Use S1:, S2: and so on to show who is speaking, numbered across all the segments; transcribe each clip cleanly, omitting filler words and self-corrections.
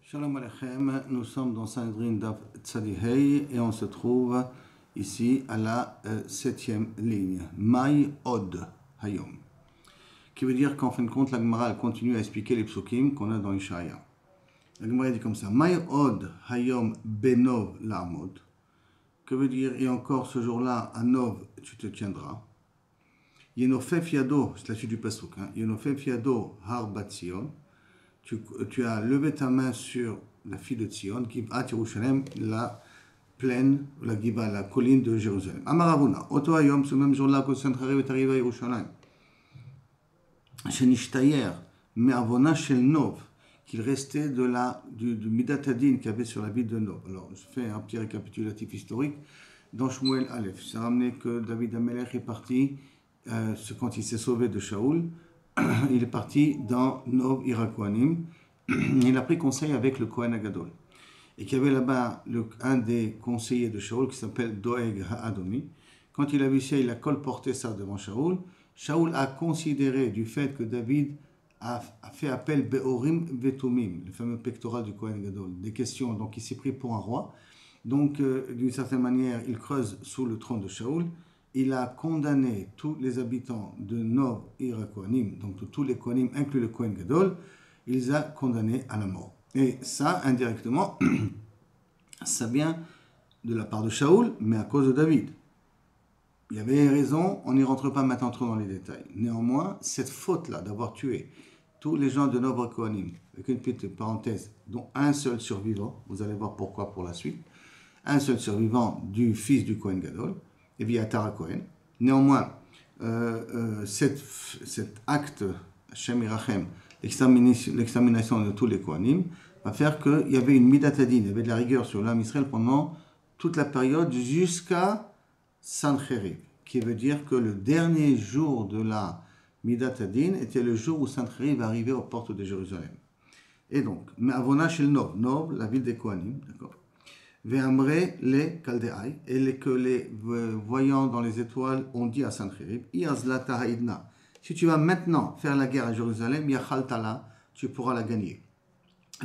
S1: Shalom Aleichem, nous sommes dans Sanhedrin Daf Tzadihei et on se trouve ici à la 7e ligne. Mai Od Hayom. Qui veut dire qu'en fin de compte, la Gemara continue à expliquer les psukim qu'on a dans Ishaïa. La Gemara dit comme ça: Mai Od Hayom Benov La'amod. Que veut dire, et encore ce jour-là, à Nov, tu te tiendras. Yenofef Yado, c'est la suite du pasuk, Yenofef Yado Har Bat Zion. Tu as levé ta main sur la fille de Tzion, Givat Yerushalem, la plaine, la Giva, la colline de Jérusalem. Amaravuna, Oto Hayom, ce même jour-là que Sanchariv est arrivé à Yerushalem. Shenishtayer, Me'avona Shel Nov, qu'il restait du Midat Hadin qu'il y avait sur la ville de Nov. Alors, je fais un petit récapitulatif historique. Dans Shmuel Aleph, ça a ramené que David Amelech est parti, quand il s'est sauvé de Shaoul. Il est parti dans Nov Irakoanim. Il a pris conseil avec le Kohen Agadol. Et qu'il y avait là-bas un des conseillers de Shaoul qui s'appelle Doeg Ha'adomi. Quand il a vu ça, il a colporté ça devant Shaoul. Shaoul a considéré du fait que David a fait appel Be'orim Vetumim, le fameux pectoral du Kohen Agadol, des questions. Donc il s'est pris pour un roi. Donc d'une certaine manière, il creuse sous le trône de Shaoul. Il a condamné tous les habitants de Nov Irakoanim, donc tous les Kohanim, inclus le Kohen Gadol, il les a condamnés à la mort. Et ça, indirectement, ça vient de la part de Shaoul, mais à cause de David. Il y avait raison, on n'y rentre pas maintenant trop dans les détails. Néanmoins, cette faute-là d'avoir tué tous les gens de Nov Irakoanim, avec une petite parenthèse, dont un seul survivant, vous allez voir pourquoi pour la suite, un seul survivant du fils du Kohen Gadol, et via Tara Cohen. Néanmoins, cet acte, Hashem Irachem, l'extermination de tous les Kohanim, va faire qu'il y avait une midatadin, il y avait de la rigueur sur l'âme Israël pendant toute la période jusqu'à Sancheriv, qui veut dire que le dernier jour de la midatadin était le jour où Sancheriv arrivait aux portes de Jérusalem. Et donc, Me'avona shel Nov, Nov, la ville des Kohanim, d'accord. Ve'amre les Chaldéaï, et que les voyants dans les étoiles ont dit à Sancheriv, Iazlata ha'idna, si tu vas maintenant faire la guerre à Jérusalem, yachaltala, tu pourras la gagner.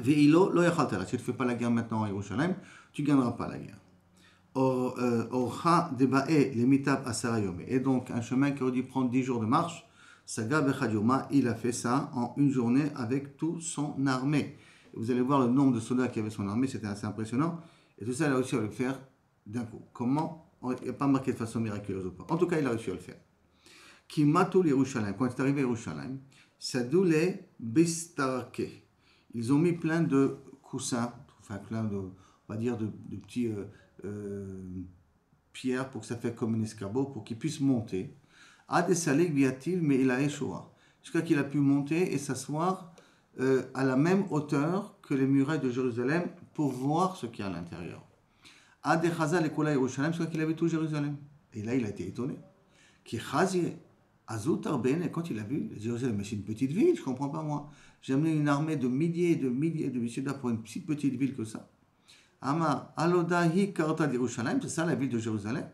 S1: Ve'ilo lo yachaltala, si tu ne fais pas la guerre maintenant à Jérusalem, tu ne gagneras pas la guerre. Orcha deba'e lemitab asarayome, et donc un chemin qui aurait dû prendre 10 jours de marche, Saga bechadioma, il a fait ça en une journée avec toute son armée. Et vous allez voir le nombre de soldats qui avaient son armée, c'était assez impressionnant. Et tout ça, il a réussi à le faire d'un coup. Comment? Il n'a pas marqué de façon miraculeuse ou pas. En tout cas, il a réussi à le faire. Qui matou Yerushalayim, quand il est arrivé à Yerushalayim, Sadoule Bistarke. Ils ont mis plein de coussins, enfin plein de, on va dire, de petits pierres pour que ça fasse comme un escabeau, pour qu'il puisse monter. Adesalik viatil, mais il a échoué. Jusqu'à qu'il a pu monter et s'asseoir à la même hauteur que les murailles de Jérusalem pour voir ce qu'il y a à l'intérieur. Adechaza lekola Yerushalem, soit qu'il avait tout Jérusalem. Et là, il a été étonné. Qui chazie azutar ben, quand il a vu Jérusalem, mais c'est une petite ville, je ne comprends pas moi. J'ai amené une armée de milliers et de milliers de soldats pour une petite ville que ça. Ama alodahi karta Yerushalem, c'est ça la ville de Jérusalem.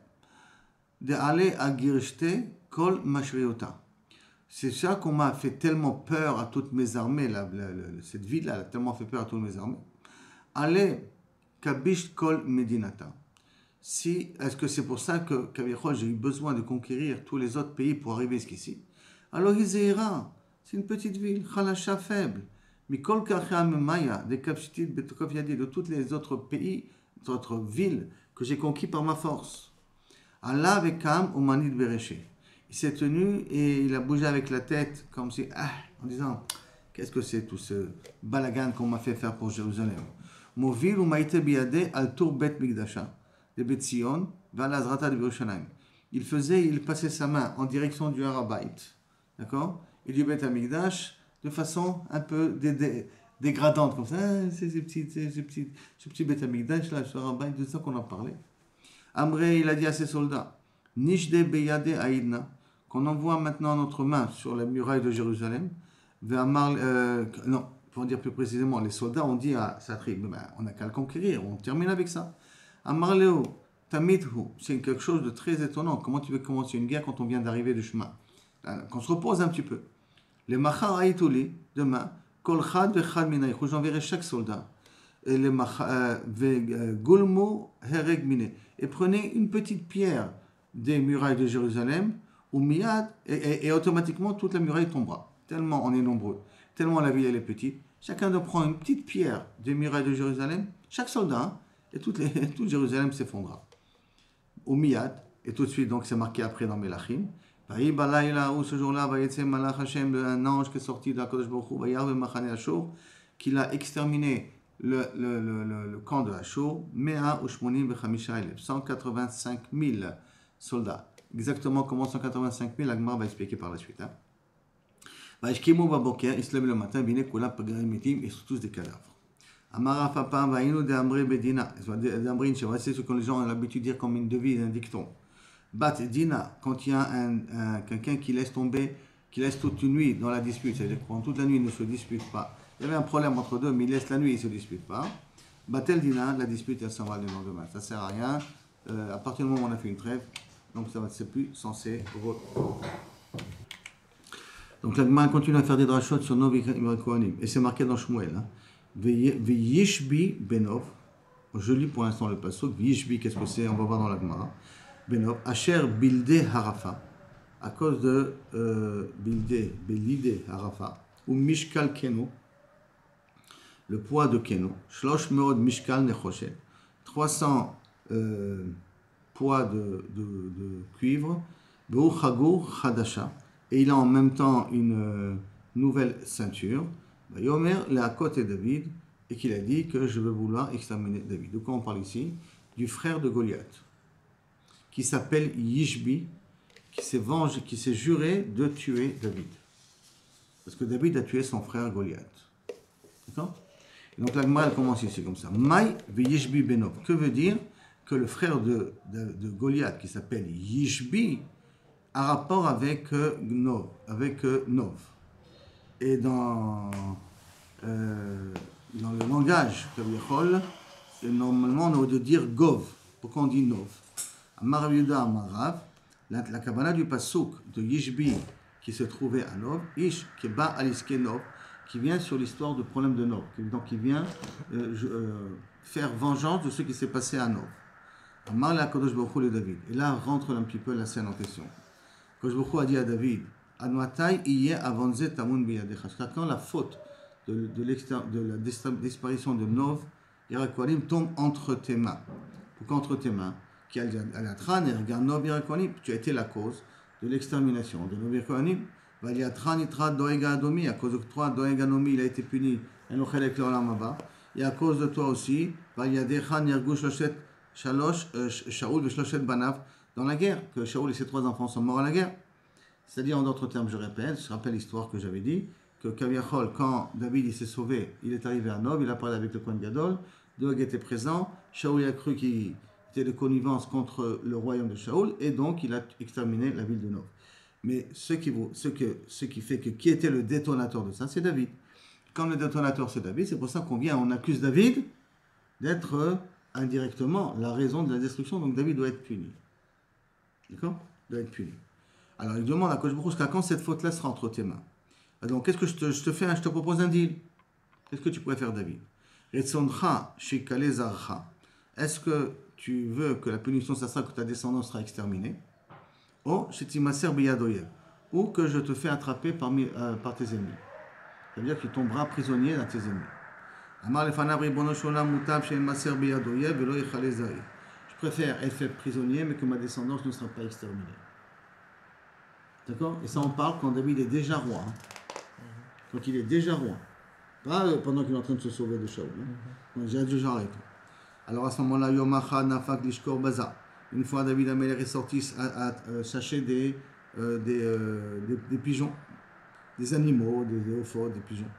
S1: De aller à Girshte kol mashriota. C'est ça qu'on m'a fait tellement peur à toutes mes armées, cette ville-là a tellement fait peur à toutes mes armées. Allez, Kabish Kol Medinata. Est-ce que c'est pour ça que j'ai eu besoin de conquérir tous les autres pays pour arriver jusqu'ici? Alors Iséira, c'est une petite ville, Khalasha faible. Mikol Kacham Maya, des Kapchitit Betokov Yadi, de tous les autres pays, d'autres villes que j'ai conquis par ma force. Allah Vekam Omanid Bereché. Il s'est tenu et il a bougé avec la tête comme si, en disant, qu'est-ce que c'est tout ce balagan qu'on m'a fait faire pour Jérusalem? Movil ou maïte biade al tour bet migdasha de Bet Zion vers l'Azrata de Yerushalayim. Il passait sa main en direction du Harabait, d'accord, et du Bet Amigdash de façon un peu dégradante comme ça. Ce petit Bet Amigdash là, ce Harabait, de ça qu'on en parlait. Amré, il a dit à ses soldats, Nishde beyade aïdna, qu'on envoie maintenant notre main sur la muraille de Jérusalem. Non, pour dire plus précisément, les soldats ont dit à sa tribu, on n'a qu'à le conquérir, on termine avec ça. Amarleo, Tamidhu, c'est quelque chose de très étonnant. Comment tu veux commencer une guerre quand on vient d'arriver du chemin? Qu'on se repose un petit peu. Les Machar Aïtouli, demain, Kol Chad Vechad Minaïchou, j'enverrai chaque soldat Gulmo hereg mine. Et prenez une petite pierre des murailles de Jérusalem, ou miyad, et automatiquement toute la muraille tombera. Tellement on est nombreux, tellement la ville elle est petite. Chacun doit prendre une petite pierre des murailles de Jérusalem, chaque soldat, hein, et toute Jérusalem s'effondra. Au miyad, et tout de suite, donc c'est marqué après dans Melachim. Vaï balayla, où ce jour-là, va yetze malach Hashem, un ange qui est sorti d'Akadosh Baruch Hu, va yarve machane Ashur, qu'il a exterminé le camp de Ashur, 185 000 soldats. Exactement comment 185 000, Agmar va expliquer par la suite. Vaishkimu baboker, ils se lèvent le matin, bine kula pagarim mitim, ils sont tous des cadavres. Amara papa vaïnu de ambre bedina, d'ambrin, c'est ce que les gens ont l'habitude de dire comme une devise, un dicton. Bat dina, quand il y a quelqu'un qui laisse tomber, qui laisse toute une nuit dans la dispute, c'est-à-dire pendant toute la nuit il ne se dispute pas. Il y avait un problème entre deux, mais il laisse la nuit, il ne se dispute pas. Batel dina, la dispute, elle s'en va le lendemain. Ça ne sert à rien. À partir du moment où on a fait une trêve, donc ça va, c'est plus censé. Donc la Gemara continue à faire des drachot sur Nov et Kohanim. Et c'est marqué dans Shmuel. Hein. Veyishbi Benov. Je lis pour l'instant le pasuk. Veyishbi, qu'est-ce que c'est? On va voir dans la Gemara. Benov. Asher Bilde Harafa. À cause de Belide Harafa. Ou Mishkal Keno. Le poids de Keno. Shlosh Meod Mishkal Nechoshet. 300 poids de cuivre. Beu Chagur Chadasha. Et il a en même temps une nouvelle ceinture. Yomer l'a côté David, et qu'il a dit que je veux vouloir exterminer David. De quoi on parle ici? Du frère de Goliath, qui s'appelle Yishbi, qui s'est juré de tuer David. Parce que David a tué son frère Goliath. D'accord? Et donc la Gemara commence ici comme ça. Maï Yishbi Benov. Que veut dire que le frère de Goliath, qui s'appelle Yishbi, a rapport avec Nov. Et dans le langage Kaviachol, normalement on aurait de dire Gov. Pourquoi on dit Nov? Amar Yuda Amarav, la Kabbala du Pasuk de Yishbi qui se trouvait à Nov, Ish Keba Aliske Nov, qui vient sur l'histoire du problème de Nov. Donc qui vient faire vengeance de ce qui s'est passé à Nov. Amar la Kadosh Baruch Hu le David. Et là rentre un petit peu la scène en question. Kadosh Baruch Hu a dit à David, Anwatai iye avanze tamun biyadecha. Quand la faute de la disparition de Nov, Yerakwalim tombe entre tes mains. Pourquoi entre tes mains? Qui a l'atran et regarde Nov Yerakwalim, tu as été la cause de l'extermination de Nov Yerakwalim. Valiatran itra doega adomi, à cause de toi, doega adomi, il a été puni. Enochelek l'olam haba. Et à cause de toi aussi, Valiadechan yergu shloshet shalosh Shaoul v'shloshet banav. Dans la guerre, que Shaoul et ses 3 enfants sont morts à la guerre. C'est-à-dire, en d'autres termes, je rappelle l'histoire que j'avais dit, que Kaviachol, quand David il s'est sauvé, il est arrivé à Nov, il a parlé avec le Kohen Gadol, Doeg était présent, Shaoul a cru qu'il était de connivence contre le royaume de Shaoul, et donc il a exterminé la ville de Nov. Mais ce qui fait que qui était le détonateur de ça, c'est David. Quand le détonateur c'est David, c'est pour ça on accuse David d'être indirectement la raison de la destruction, donc David doit être puni. D'accord? Doit être puni. Alors il demande à Kosh Baruch Hu, quand cette faute-là sera entre tes mains. Donc qu'est-ce que je te fais? Je te propose un deal. Qu'est-ce que tu pourrais faire, David? Retzoncha shekale zarcha. Est-ce que tu veux que la punition, ça sera que ta descendance sera exterminée? Ou shetimaser biyadoyev. Ou que je te fais attraper par tes ennemis. C'est-à-dire que tu tomberas prisonnier dans tes ennemis. Amar lefanav ribono sholam mutab shetimaser biyadoyev velo yechale zari. Je préfère être fait prisonnier, mais que ma descendance ne sera pas exterminée. D'accord? Et ça, on parle quand David est déjà roi. Hein. Quand il est déjà roi. Pas pendant qu'il est en train de se sauver de Shaoul. Hein. Quand il est déjà arrêté. Alors à ce moment-là, Yomacha Nafak Lishkor Baza. Une fois David Améler est sorti à chercher des pigeons. Des animaux, des ophos, des pigeons.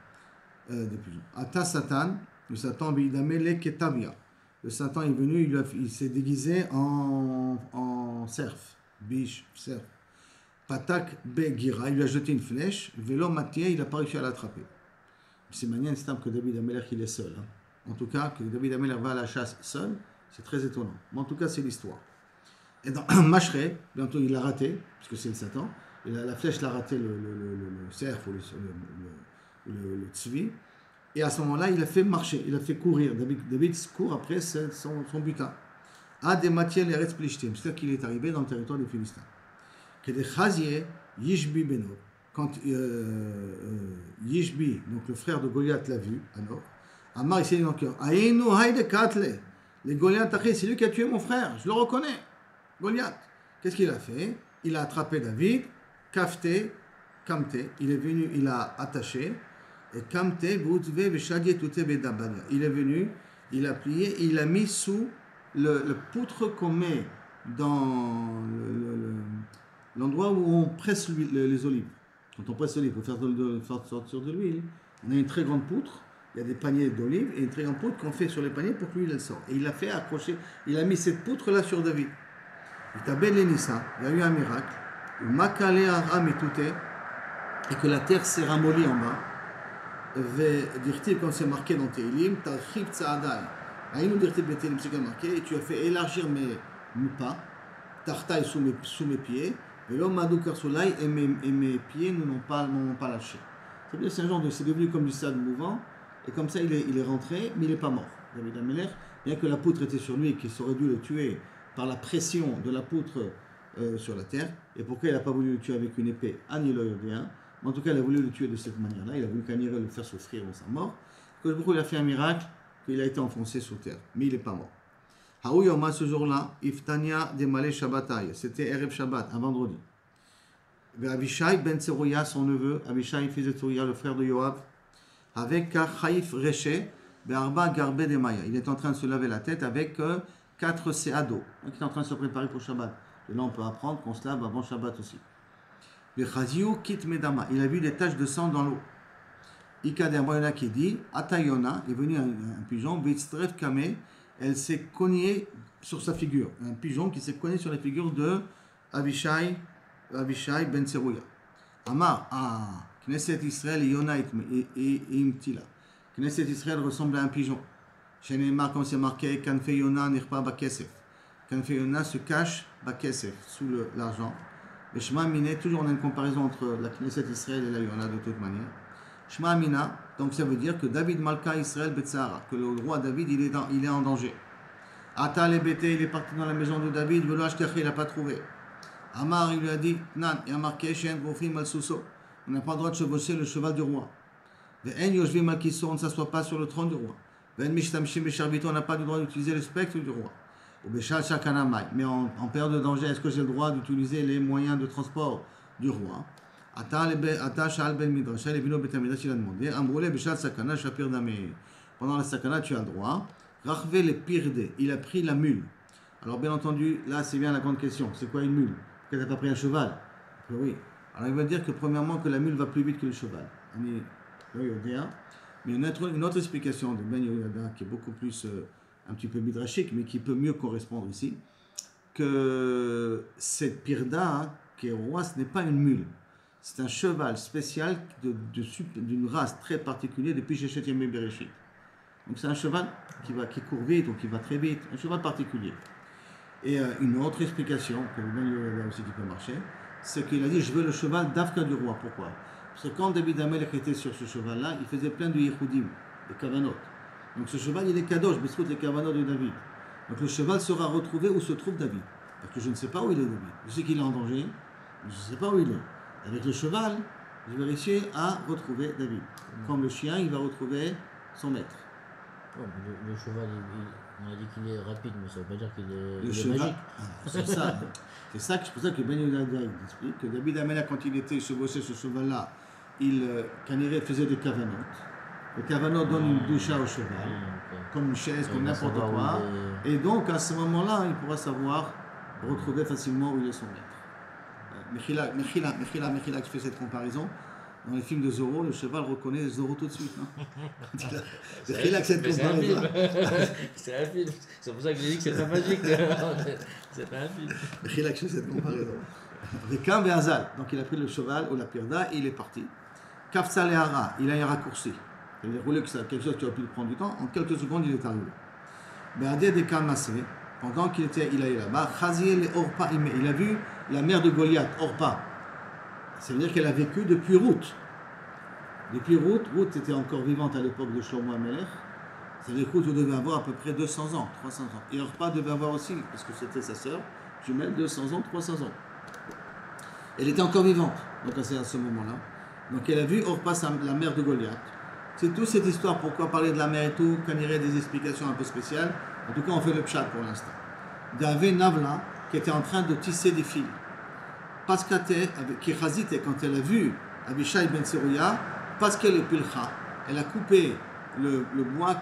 S1: Ata Satan, le Satan Améler Ketavia. Le Satan est venu, il s'est déguisé en cerf. Biche, cerf. Patak Begira, il lui a jeté une flèche, vélo Mathieu, il n'a pas réussi à l'attraper. C'est manière que David Améler il est seul. Hein. En tout cas, que David Améler va à la chasse seul, c'est très étonnant. Mais en tout cas, c'est l'histoire. Et dans Mashré, bientôt il l'a raté, puisque c'est le Satan, et la flèche l'a raté le cerf ou le tzvi, Et à ce moment-là, il a fait marcher, il a fait courir. David court après son butin. À des matières les restes plishtim, c'est-à-dire qu'il est arrivé dans le territoire des Philistins. Que des chazier Yishbi Beno. Quand Yishbi, donc le frère de Goliath, l'a vu, alors, Amar, il s'est dit dans le cœur, Aïnou Haïde Katle, les Goliath, c'est lui qui a tué mon frère, je le reconnais, Goliath. Qu'est-ce qu'il a fait? Il a attrapé David, Kafté, Kamté, il est venu, il a attaché, et Kamté, Boutve, Veshadie, Touté, Bedabania. Il est venu, il a plié, et il a mis sous le poutre qu'on met dans l'endroit où on presse les olives. Quand on presse l'olive, pour faire sortir de l'huile, on a une très grande poutre, il y a des paniers d'olives et une très grande poutre qu'on fait sur les paniers pour que l'huile elle sorte. Et il a fait accrocher, il a mis cette poutre-là sur David. Il t'a bel Nissa, il y a eu un miracle, Makale Aram et Touté, et que la terre s'est ramollie en bas. Dire-t-il, comme c'est marqué dans Teilim, Tarchib Tsaadai. Aïnou dire-t-il, Betelim, c'est marqué, et tu as fait élargir mes pas, Tartaï sous mes pieds. Et l'homme Madou Karsoulaï et mes pieds ne m'ont pas lâché. C'est un genre c'est devenu comme du sable mouvant, et comme ça il est rentré, mais il n'est pas mort. David Amelech, bien que la poutre était sur lui et qu'il aurait dû le tuer par la pression de la poutre sur la terre, et pourquoi il n'a pas voulu le tuer avec une épée, Aniloyodéen, mais en tout cas il a voulu le tuer de cette manière-là, il a voulu qu'Anira le faire souffrir dans sa mort, que pourquoi il a fait un miracle, qu'il a été enfoncé sous terre, mais il n'est pas mort. Haouyoma, ce jour-là, Iftania Demale Shabbatai, c'était Erev Shabbat, un vendredi. Abishai ben Tserouya, son neveu, Abishai fils de Tserouya, le frère de Yoav, avec Chaïf Reché, Be'arba Garbe de Maya. Il est en train de se laver la tête avec 4 séas d'eau. Donc il est en train de se préparer pour Shabbat. Et là on peut apprendre qu'on se lave avant Shabbat aussi. Bechaziou Kit Medama, il a vu des taches de sang dans l'eau. Ikader Moyana qui dit, Atayona, est venu un pigeon, Bitztref Kame, elle s'est cognée sur sa figure. Un pigeon qui s'est cogné sur la figure de Abishai ben Tserouya. Amar, Knesset Israël Yona Imtila. Knesset Israël ressemble à un pigeon. Chez Neymar, comme c'est marqué, Kanfe Yona nirpa bakesef. Kanfe Yona se cache bakesef, sous l'argent. Et Shema Miné, toujours on a une comparaison entre la Knesset Israël et la Yona de toute manière. Shema Mina, donc ça veut dire que David Malka Israël Betsahara, que le roi David il est en danger. Ata le Bété, il est parti dans la maison de David, Velo Ashkechi, il n'a pas trouvé. Amar, il lui a dit, Nan, il y a marqué, Shen Rofim al Sousso, on n'a pas le droit de chevaucher le cheval du roi. Ve'en Yoshvim al Kisso, on ne s'assoit pas sur le trône du roi. Ve'en Mishtamshim Besharbito, on n'a pas le droit d'utiliser le spectre du roi. Ou Beshal Shakanamai, mais en période de danger, est-ce que j'ai le droit d'utiliser les moyens de transport du roi? Ata Shal Ben Midrash, les vino Betamidrash, il a demandé, Amroule Beshal Sakana, Shapir Damé. Pendant la Sakana, tu as le droit. Rachve le Pirde, il a pris la mule. Alors bien entendu, là c'est bien la grande question, c'est quoi une mule? Pourquoi tu n'as pas pris un cheval? Oui. Alors il va dire que premièrement que la mule va plus vite que le cheval. Mais une autre explication de Ben Yehoyada qui est beaucoup plus un petit peu midrashique, mais qui peut mieux correspondre ici, que cette pirda qui est roi, ce n'est pas une mule. C'est un cheval spécial d'une race très particulière depuis Shechet Yemei Bereshit. Donc c'est un cheval qui court vite ou qui va très vite, un cheval particulier. Et une autre explication, que Ben Yehoyada aussi qui peut marcher, c'est qu'il a dit, je veux le cheval d'Afka du roi. Pourquoi? Parce que quand David Amelech était sur ce cheval-là, il faisait plein de yichoudim, de kavanot. Donc ce cheval, il est kadosh, biscout les kavanot de David. Donc le cheval sera retrouvé où se trouve David. Parce que je ne sais pas où il est David. Je sais qu'il est en danger, mais je ne sais pas où il est. Avec le cheval, je vais réussir à retrouver David. Comme le chien, il va retrouver son maître.
S2: Oh, le cheval, on a dit qu'il est rapide, mais ça ne veut pas dire qu'il est,
S1: le cheval, magique. C'est ça. C'est pour ça que Ben Yehoyada explique que David Amelech, quand il était chevauché ce cheval-là, Kaniré faisait des kavanot. Le kavanot donne une doucha au cheval, comme une chaise, comme n'importe quoi. Et donc, à ce moment-là, il pourra savoir retrouver facilement où il est son maître. Mechila qui fait cette comparaison. Dans les films de Zorro, le cheval reconnaît Zorro tout de suite. Mechila cette comparaison.
S2: C'est un film. C'est pour ça que j'ai dit que c'est pas magique. C'est pas un film.
S1: Mechila qui fait cette comparaison. Rekam Ve'azal. Donc, il a pris le cheval ou la pirda et il est parti. Kafsa Le'ara, il a un raccourci. Il a roulé que c'est quelque chose qui aurait pu prendre du temps. En quelques secondes, il est arrivé. Be'adeh de Kalmasé, pendant qu'il allait là-bas, Chaziel et Orpa, il a vu la mère de Goliath, Orpa. Ça veut dire qu'elle a vécu depuis Ruth. Depuis Ruth était encore vivante à l'époque de Shlomo HaMelech. C'est-à-dire que Ruth devait avoir à peu près 200 ans, 300 ans. Et Orpa devait avoir aussi, parce que c'était sa sœur, jumelle, 200 ans, 300 ans. Elle était encore vivante, donc à ce moment-là. Donc elle a vu Orpa, la mère de Goliath. C'est toute cette histoire, pourquoi parler de la mère et tout, quand il y aurait des explications un peu spéciales. En tout cas, on fait le pshat pour l'instant. D'Ave Navla, qui était en train de tisser des fils. Parce qu'elle quand elle a vu Abishai ben Seruya, parce qu'elle est pilcha, elle a coupé le bois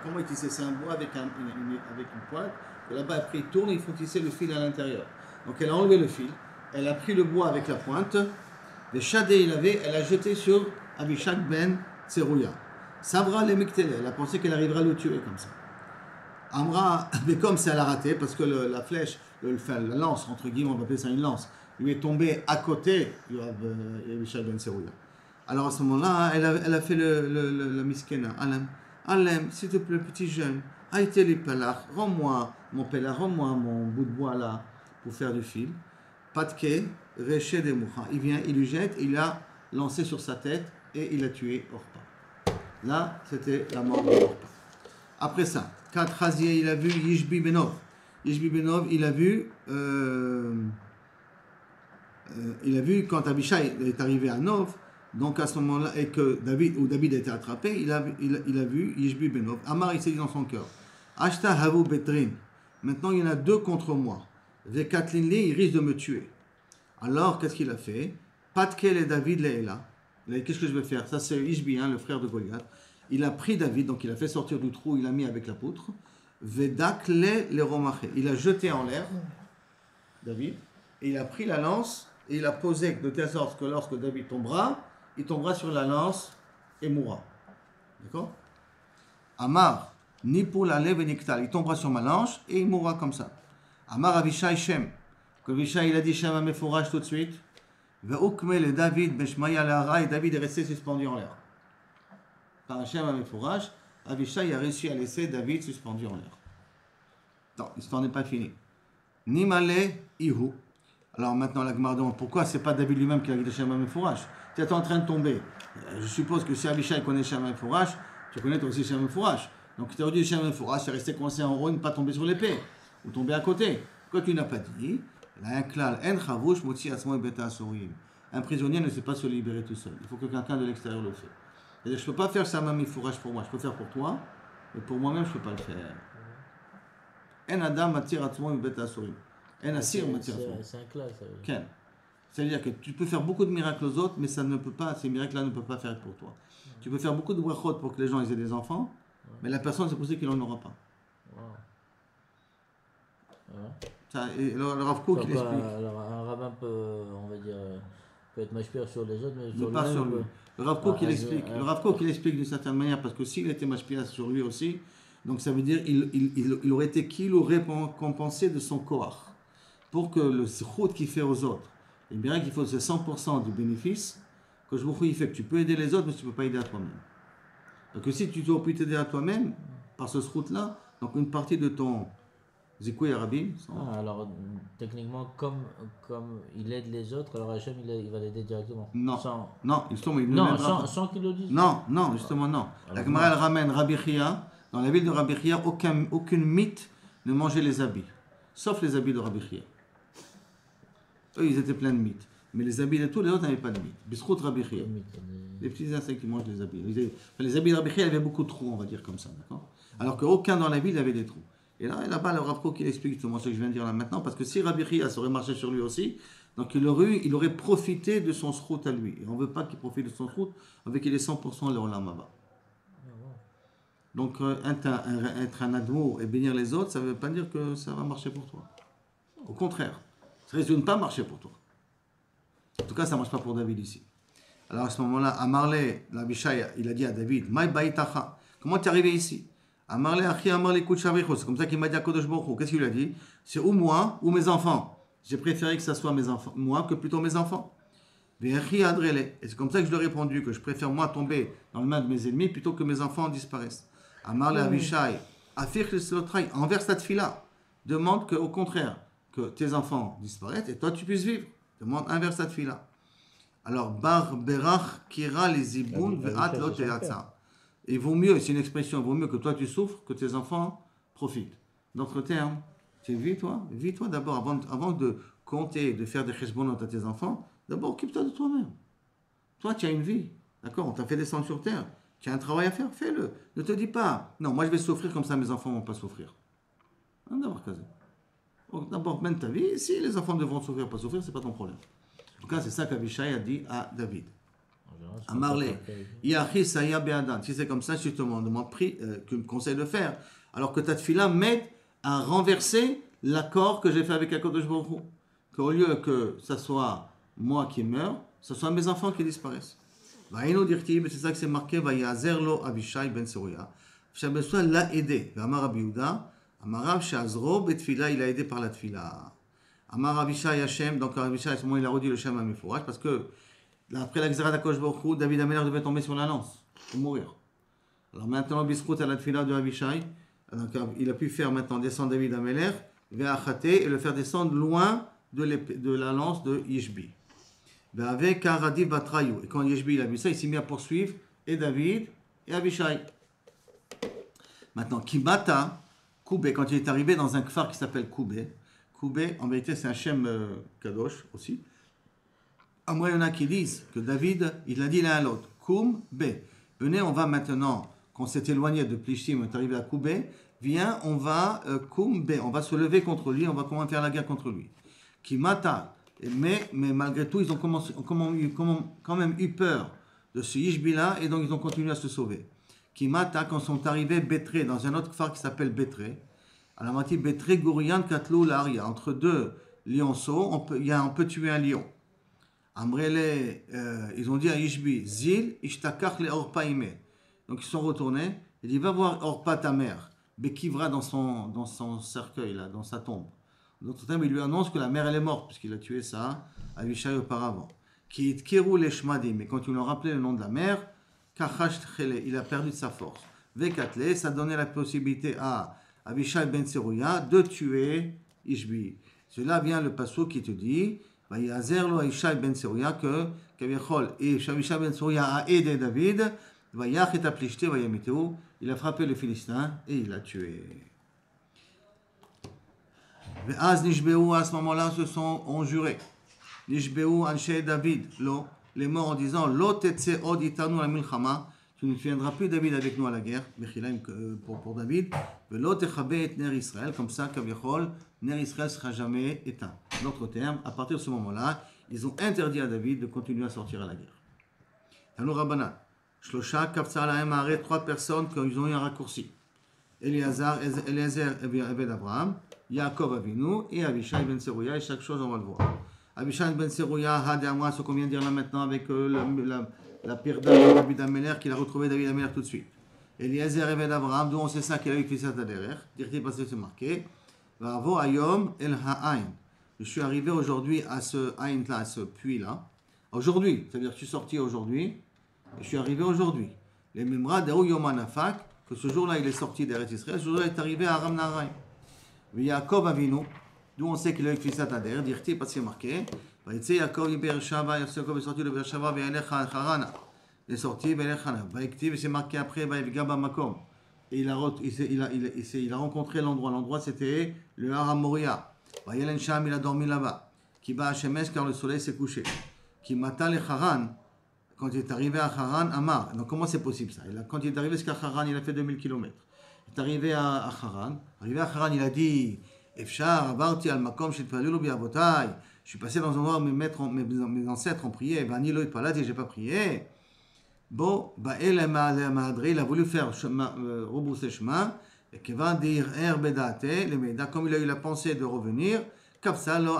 S1: comment il tissait, c'est un bois avec une pointe, et là-bas après il tourne et il faut tisser le fil à l'intérieur. Donc elle a enlevé le fil, elle a pris le bois avec la pointe, le shadé elle a jeté sur Abishai ben Seruya. Savra le Miktele, elle a pensé qu'elle arriverait à le tuer comme ça. Amra, mais comme ça elle a raté, parce que la flèche, la lance, entre guillemets, on va appeler ça une lance, lui est tombée à côté Abishai ben Seruya. Alors à ce moment-là, elle a fait la miskena. Alem, s'il te plaît, petit jeune, aïté les pelach, rends-moi mon pelach, rends-moi mon bout de bois là pour faire du fil. Patke, reché de moucha. Il vient, il lui jette, il l'a lancé sur sa tête et il a tué Orpa. Là, c'était la mort de Orpa. Après ça, Kat Chazieh, il a vu Yishbi Benov. Yishbi Benov, il a vu quand Abishai est arrivé à Nov. Donc à ce moment-là, et que David a été attrapé, il a vu Yishbi Benov. Amar, il s'est dit dans son cœur, Ashta Havu Betrin. Maintenant, il y en a deux contre moi. Vekatlinli, il risque de me tuer. Alors, qu'est-ce qu'il a fait? Patkel et David Leila. Qu'est-ce que je vais faire? Ça, c'est Yishbi, le frère de Goliath. Il a pris David, donc il a fait sortir du trou, il l'a mis avec la poutre. Vedakle le romaché. Il a jeté en l'air David, et il a pris la lance, et il a posé de telle sorte que lorsque David tombera, il tombera sur la lance et mourra. D'accord? Amar, ni pour la lèvre niktal, il tombera sur ma lance et il mourra comme ça. Amar Avishai Shem, que Avishai il a dit Shem à Mefourage tout de suite. Ve'ukme le David, Beshmaya Lara, et David est resté suspendu en l'air. Par Shem à Mefourage, Avishai a réussi à laisser David suspendu en l'air. Non, l'histoire n'est pas finie. Nimale Ihu. Alors maintenant, la Gemara demande pourquoi c'est pas David lui-même qui a dit Shem à Mefourage. Tu es en train de tomber. Je suppose que si Abishai connaît Shem Mefourage, tu connais toi aussi Shem Mefourage. Donc tu aurais dit Shem Mefourage, c'est resté coincé en haut, ne pas tomber sur l'épée, ou tomber à côté. Quoi tu n'as pas dit, un klal, en chavouch, motzi asmo et beta asurim. Un prisonnier ne sait pas se libérer tout seul. Il faut que quelqu'un de l'extérieur le fait. C'est-à-dire, je ne peux pas faire Shem Mefourage pour moi, je peux faire pour toi, mais pour moi-même, je ne peux pas le faire. En adam matir asmo et beta asurim. En asir matir asmo.
S2: C'est un klal, ça.
S1: C'est-à-dire que tu peux faire beaucoup de miracles aux autres, mais ça ne peut pas, ces miracles-là ne peuvent pas faire pour toi. Tu peux faire beaucoup de brachot pour que les gens aient des enfants, mais la personne, c'est possible qu'il n'en aura pas. Ça, et le Rav Kook, il explique.
S2: Alors, un rabbin peut, on va dire, peut être mashpir sur les autres, mais
S1: sur pas sur lui. Le Rav Kook, il explique. Le Rav Kook, il explique d'une certaine manière, parce que s'il était mashpir sur lui aussi, donc ça veut dire il aurait été qu'il aurait compensé de son koach pour que le zchut qu'il fait aux autres. Et bien qu'il faut c'est 100% du bénéfice que je vous il fait que tu peux aider les autres mais tu ne peux pas aider à toi-même. Donc si tu dois t'aider à toi-même par ce route-là, donc une partie de ton zikoué arabi.
S2: Alors techniquement comme il aide les autres, alors Hachem il va l'aider directement.
S1: Non,
S2: sans qu'il le dise.
S1: Non, justement non. La Gemara elle ramène Rabbi Chia, dans la ville de Rabbi Chia, aucune mythe ne mangeait les habits, sauf les habits de Rabbi Chia. Eux, ils étaient pleins de mythes. Mais les habits de tous les autres n'avaient pas de mythes. Bisrout Rabbi Chia. Les petits insectes qui mangent les habits. Les habits de Rabbi Chia avaient beaucoup de trous, on va dire comme ça. D'accord? Alors qu'aucun dans la ville avait des trous. Et là-bas, le Rav Kook, il explique justement ce que je viens de dire là maintenant. Parce que si Rabbi Chia aurait marché sur lui aussi, donc il aurait profité de son srout à lui. Et on ne veut pas qu'il profite de son srout, on veut qu'il ait 100% le Olam Haba. Donc être un admour et bénir les autres, ça ne veut pas dire que ça va marcher pour toi. Au contraire. Ça risque de ne pas marcher pour toi. En tout cas, ça ne marche pas pour David ici. Alors à ce moment-là, Amarle, l'Abishai, il a dit à David, Maï baïtacha, comment tu es arrivé ici? Amarle, Achi, Amarle, Kouchavicho, c'est comme ça qu'il m'a dit à Kodesh Baruch Hu. Qu'est-ce qu'il lui a dit? C'est ou moi ou mes enfants. J'ai préféré que ça soit mes enfants, moi que plutôt mes enfants. Et c'est comme ça que je lui ai répondu, que je préfère moi tomber dans les mains de mes ennemis plutôt que mes enfants disparaissent. Amarle, Abishai, Afir Slotrai, envers cette fille-là, demande qu'au contraire, que tes enfants disparaissent et toi tu puisses vivre. Demande inverse cette fille-là. Alors, bar berach kira les iboun ve'at lo te'atza. Il vaut mieux, c'est une expression, il vaut mieux que toi tu souffres, que tes enfants profitent. D'autres termes, vis-toi d'abord, avant de compter, de faire des chesbonotes à tes enfants, d'abord occupe-toi de toi-même. Toi, tu as une vie, d'accord? On t'a fait descendre sur terre. Tu as un travail à faire, fais-le. Ne te dis pas, non, moi je vais souffrir comme ça, mes enfants ne vont pas souffrir. D'abord, d'abord, mène ta vie. Si les enfants devront souffrir, pas souffrir, c'est pas ton problème. En tout cas, c'est ça qu'Avishai a dit à David. Amarle, Yachi Saya Be'adan. Si c'est comme ça, justement, on demande que me conseille de faire. Alors que ta tefila m'aide à renverser l'accord que j'ai fait avec Akadosh Baruch Hu. Qu'au lieu que ça soit moi qui meurs, ce soit mes enfants qui disparaissent. Vaïno dirti, c'est ça que c'est marqué, Vayazer lo Avishai ben Seruya. Avishai ben Seruya l'a aidé. Amar Rabbi Yehuda, Amar Rav Shazro betfila, il a aidé par la tefila. Amar Avishai Hashem, donc Avishai, à ce moment il a redit le Shem Amifourach, parce que après la Xéra d'Akadosh Baruch Hu, David Améler devait tomber sur la lance pour mourir. Alors maintenant, Bisrout à la tefila de Avishai, donc il a pu faire maintenant descendre David Améler vers Achaté et le faire descendre loin de la lance de Yishbi. Avec Karadi Batrayou. Et quand Yishbi il a vu ça, il s'est mis à poursuivre et David et Avishai. Maintenant, Kibata, Koubé, quand il est arrivé dans un kfar qui s'appelle Koubé, Koubé, en vérité, c'est un Shem Kadosh aussi. À moi, il y en a qui disent que David, il a dit l'un à l'autre, Koum Bé. Venez, on va maintenant, qu'on s'est éloigné de Plishtim, on est arrivé à Koubé, viens, on va Koum Bé, on va se lever contre lui, on va comment faire la guerre contre lui. Kimata, mais malgré tout, ils ont quand même eu peur de ce Yishbi-là, et donc ils ont continué à se sauver. Kimata, quand sont arrivés Bétré, dans un autre phare qui s'appelle Bétré, à la moitié Bétré, Gourian, Katlou, Laria, entre deux lionceaux, on peut tuer un lion. Amrele, ils ont dit à Yishbi, Zil, Ishtakach le Orpa ime. Donc ils sont retournés, il dit, va voir Orpa ta mère, Bekivra dans son cercueil, là, dans sa tombe. D'autres termes, il lui annonce que la mère elle est morte, puisqu'il a tué ça à Avishai auparavant. Qui Kirou les Shmadim, mais quand ils lui ont rappelé le nom de la mère, Kachash Tchele, il a perdu de sa force. Vekatle, ça donnait la possibilité à Avishai ben Seruya de tuer Ishbi. Cela vient le passage qui te dit, Vayazer lo Avishai ben Seruya, que Kavichol et Avishai ben Seruya a aidé David, Vayach et Aplishte, Vayamiteu, il a frappé le Philistin et il l'a tué. Az Nishbeu, à ce moment-là, ont juré. Nishbeu, Anshe David, les morts en disant, Lo tetse od itanu la milchama, tu ne viendras plus David avec nous à la guerre, pour David, Lo techabe et ner Israël, comme ça, Kavichol, ner Israël sera jamais éteint. D'autres termes, à partir de ce moment-là, ils ont interdit à David de continuer à sortir à la guerre. Tanu Rabbanan, Shlosha, Kapsa, Lahem, Aré, 3 personnes qui ont eu un raccourci. Eliezer, Eved Abraham, Yaakov Avinu et Avishai ben Seruya, et chaque chose on va le voir. Avishai ben Seruya, Had et Amra, ce qu'on vient de dire là maintenant avec la pirda de David Améler, qu'il a retrouvé David Améler tout de suite. Eliezer Eved Abraham, d'où on sait ça qu'il a eu Kfisat Aderer, dirti passé c'est marqué. Vavo Ayom El Ha'ain. Je suis arrivé aujourd'hui à ce Ain là, à ce puits là. Aujourd'hui, c'est-à-dire que je suis sorti aujourd'hui, et je suis arrivé aujourd'hui. Les Mimra Deou Yom Anafak, que ce jour-là il est sorti d'Eretz Israël, ce jour-là il est arrivé à Aram Naharaim. Yaakov Avinu, d'où on sait qu'il a eu Kfisat Ader, dirti, parce qu'il est marqué, Yaakov est sorti de Beershava, Harana, il est sorti, c'est marqué après, Makom, et il a rencontré l'endroit c'était le Haram Moria, Yelen Sham, il a dormi là-bas, qui va à Shemesh car le soleil s'est couché, qui mata le Haran, quand il est arrivé à Haran, Amar, donc comment c'est possible ça? Quand il est arrivé jusqu'à Haran, il a fait 2000 km. Il est arrivé à Haran. Arrivé à Haran, il a dit Efshar, Avarti al Makom, Shitfalulu Biavotai. Je suis passé dans un endroit où mes ancêtres ont prié. Bani Loït Palati, j'ai pas prié. Bon, Bael Mahadri, il a voulu faire rebrousser chemin. Et qu'il va dire Herbedate, les Médas, comme il a eu la pensée de revenir, Kapsalo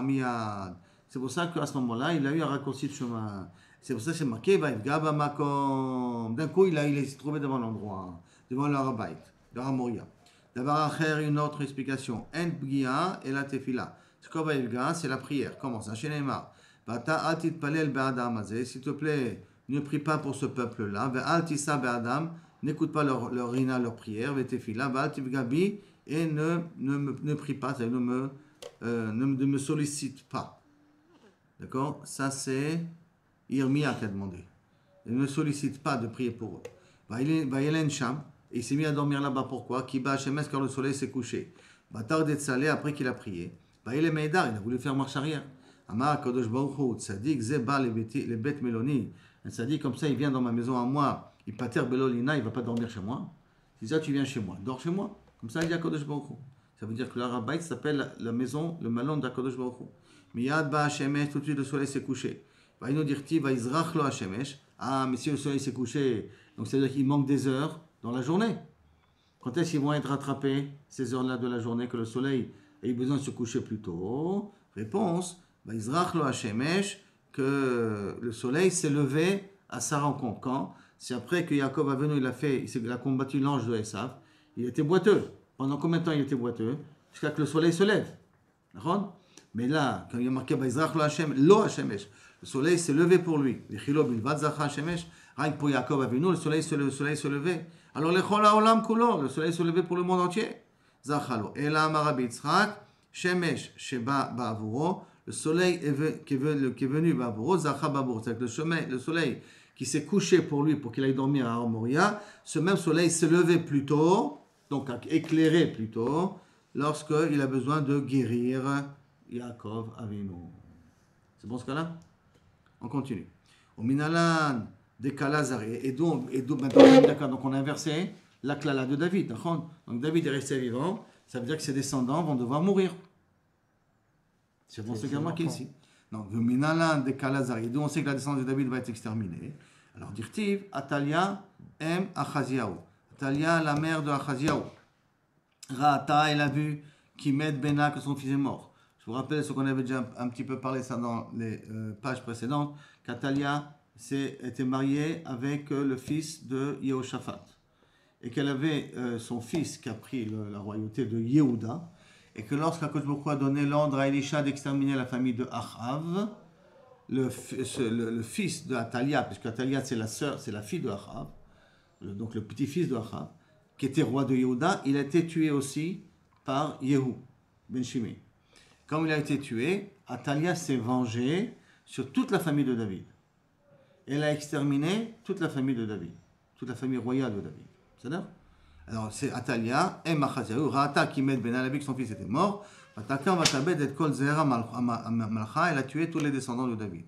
S1: Miad. C'est pour ça qu'à ce moment-là, il a eu un raccourci de chemin. C'est pour ça que c'est marqué Vaïgaba Makom. D'un coup, il s'est trouvé devant l'endroit. Devant le Harabait, le Hamoria. D'abord, une autre explication. En Bgia et la Tefila. Ce qu'on va dire, c'est la prière. Comment ça? Chez Neymar. Bata atit palel be'adam azeh. S'il te plaît, ne prie pas pour ce peuple-là. Ve'altisa be'adam. N'écoute pas leur rina, leur prière. Ve'tefila. Ve'altiv gabi. Et ne prie pas. Ça ne me sollicite pas. D'accord? Ça, c'est Irmia qui a demandé. Il ne sollicite pas de prier pour eux. Vaïlen Sham, et il s'est mis à dormir là-bas. Pourquoi? Kiba Hashemes, car le soleil s'est couché. Batar de Tzalé, après qu'il a prié. Vaïle Meidar, il a voulu faire marche arrière. Amar Kadosh Baruch Hu, Tzadik, Zeba, les bêtes Méloni. Un Tzadik comme ça, il vient dans ma maison à moi. Il pater Belolina, il ne va pas dormir chez moi. C'est ça, tu viens chez moi. Dors chez moi. Comme ça, il dit à Kadosh Baruch Hu. Ça veut dire que l'Arabait s'appelle la maison, le malon d'Akadosh Baruch Hu. Miyad Ba Hashemesh, tout de suite le soleil s'est couché. Va nous dire va Izrach lo Hashemesh. Ah, mais si le soleil s'est couché, donc ça veut dire qu'il manque des heures dans la journée. Quand est-ce qu'ils vont être rattrapés, ces heures-là de la journée, que le soleil a eu besoin de se coucher plus tôt? Réponse, va Izrach lo Hashemesh, que le soleil s'est levé à sa rencontre. Quand? C'est après que Yaakov a venu, il a combattu l'ange de Esav. Il était boiteux. Pendant combien de temps il était boiteux? Jusqu'à que le soleil se lève. D'accord? Mais là, quand il y a marqué Baizrach lo Hashemesh, le soleil s'est levé pour lui. Rien que pour Yaakov Avinu, le soleil se levait. Alors le soleil se levait pour le monde entier. Zachalo. Et là, Marabi Yitzhak, Shemesh Sheba Ba'avuro, le soleil qui est venu Ba'avuro, Zacha Ba'avuro. C'est-à-dire que le soleil qui s'est couché pour lui, pour qu'il aille dormir à Moria, ce même soleil s'est levé plus tôt, donc éclairé plus tôt, lorsqu'il a besoin de guérir Yaakov Avinu. C'est bon ce cas-là? On continue. Au Minalan, des Kalazari. Et donc, d'accord, donc on a inversé la Klala de David. Donc David est resté vivant, ça veut dire que ses descendants vont devoir mourir. C'est bon ce qu'il y a marqué ici. Donc, au Minalan, des Kalazari. Et donc on sait que la descendance de David va être exterminée. Alors, dirtiv, Atalia aime Achaziaou. Atalia, la mère de Achaziaou. Ra'ata, elle a vu qu'Imed Bena, que son fils est mort. Je vous rappelle ce qu'on avait déjà un petit peu parlé ça dans les pages précédentes, qu'Atalia était mariée avec le fils de Yehoshaphat et qu'elle avait son fils qui a pris la royauté de Yehuda et que lorsqu'Akadosh Baruch Hu a donné l'ordre à Elisha d'exterminer la famille de Achav, le fils de Atalia, puisque Atalia c'est la fille de Achav, donc le petit-fils de Achav, qui était roi de Yehuda, il a été tué aussi par Yehu ben Shimei. Comme il a été tué, Atalia s'est vengée sur toute la famille de David. Elle a exterminé toute la famille de David, toute la famille royale de David. C'est-à-dire? Alors c'est Atalia, et Machaziaou, Ra'ata qui met Ben Alabi, que son fils était mort, Vatakan Vatabed et Kol Zera Malcha, elle a tué tous les descendants de David.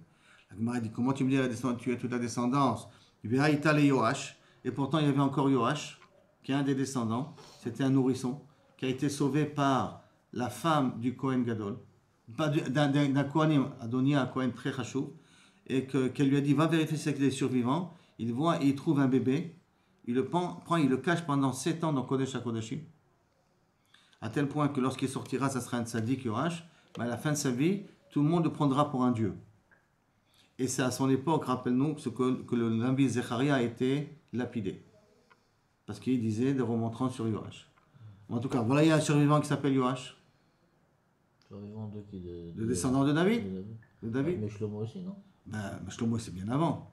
S1: La Gemara dit, comment tu me dis qu'elle a tué toute la descendance? Ve'aïta et Yoash, et pourtant il y avait encore Yoash, qui est un des descendants, c'était un nourrisson, qui a été sauvé par la femme du Kohen Gadol, d'un Kohanim, Adonia, un Kohen très chachou, et qu'elle lui a dit, va vérifier si c'est survivant. Il voit et il trouve un bébé, il le prend, il le cache pendant 7 ans dans Kodesh HaKodashim, à tel point que lorsqu'il sortira, ça sera un tzaddik Yoash, mais à la fin de sa vie, tout le monde le prendra pour un dieu. Et c'est à son époque, rappelle-nous, que le Nabi Zecharia a été lapidé, parce qu'il disait des remontrants sur Yoash. En tout cas, voilà, il y a un survivant qui s'appelle Yoash.
S2: Survivant de qui?
S1: Le descendant de David. De David.
S2: Mais Shlomo aussi, non?
S1: Mais Shlomo, c'est bien avant.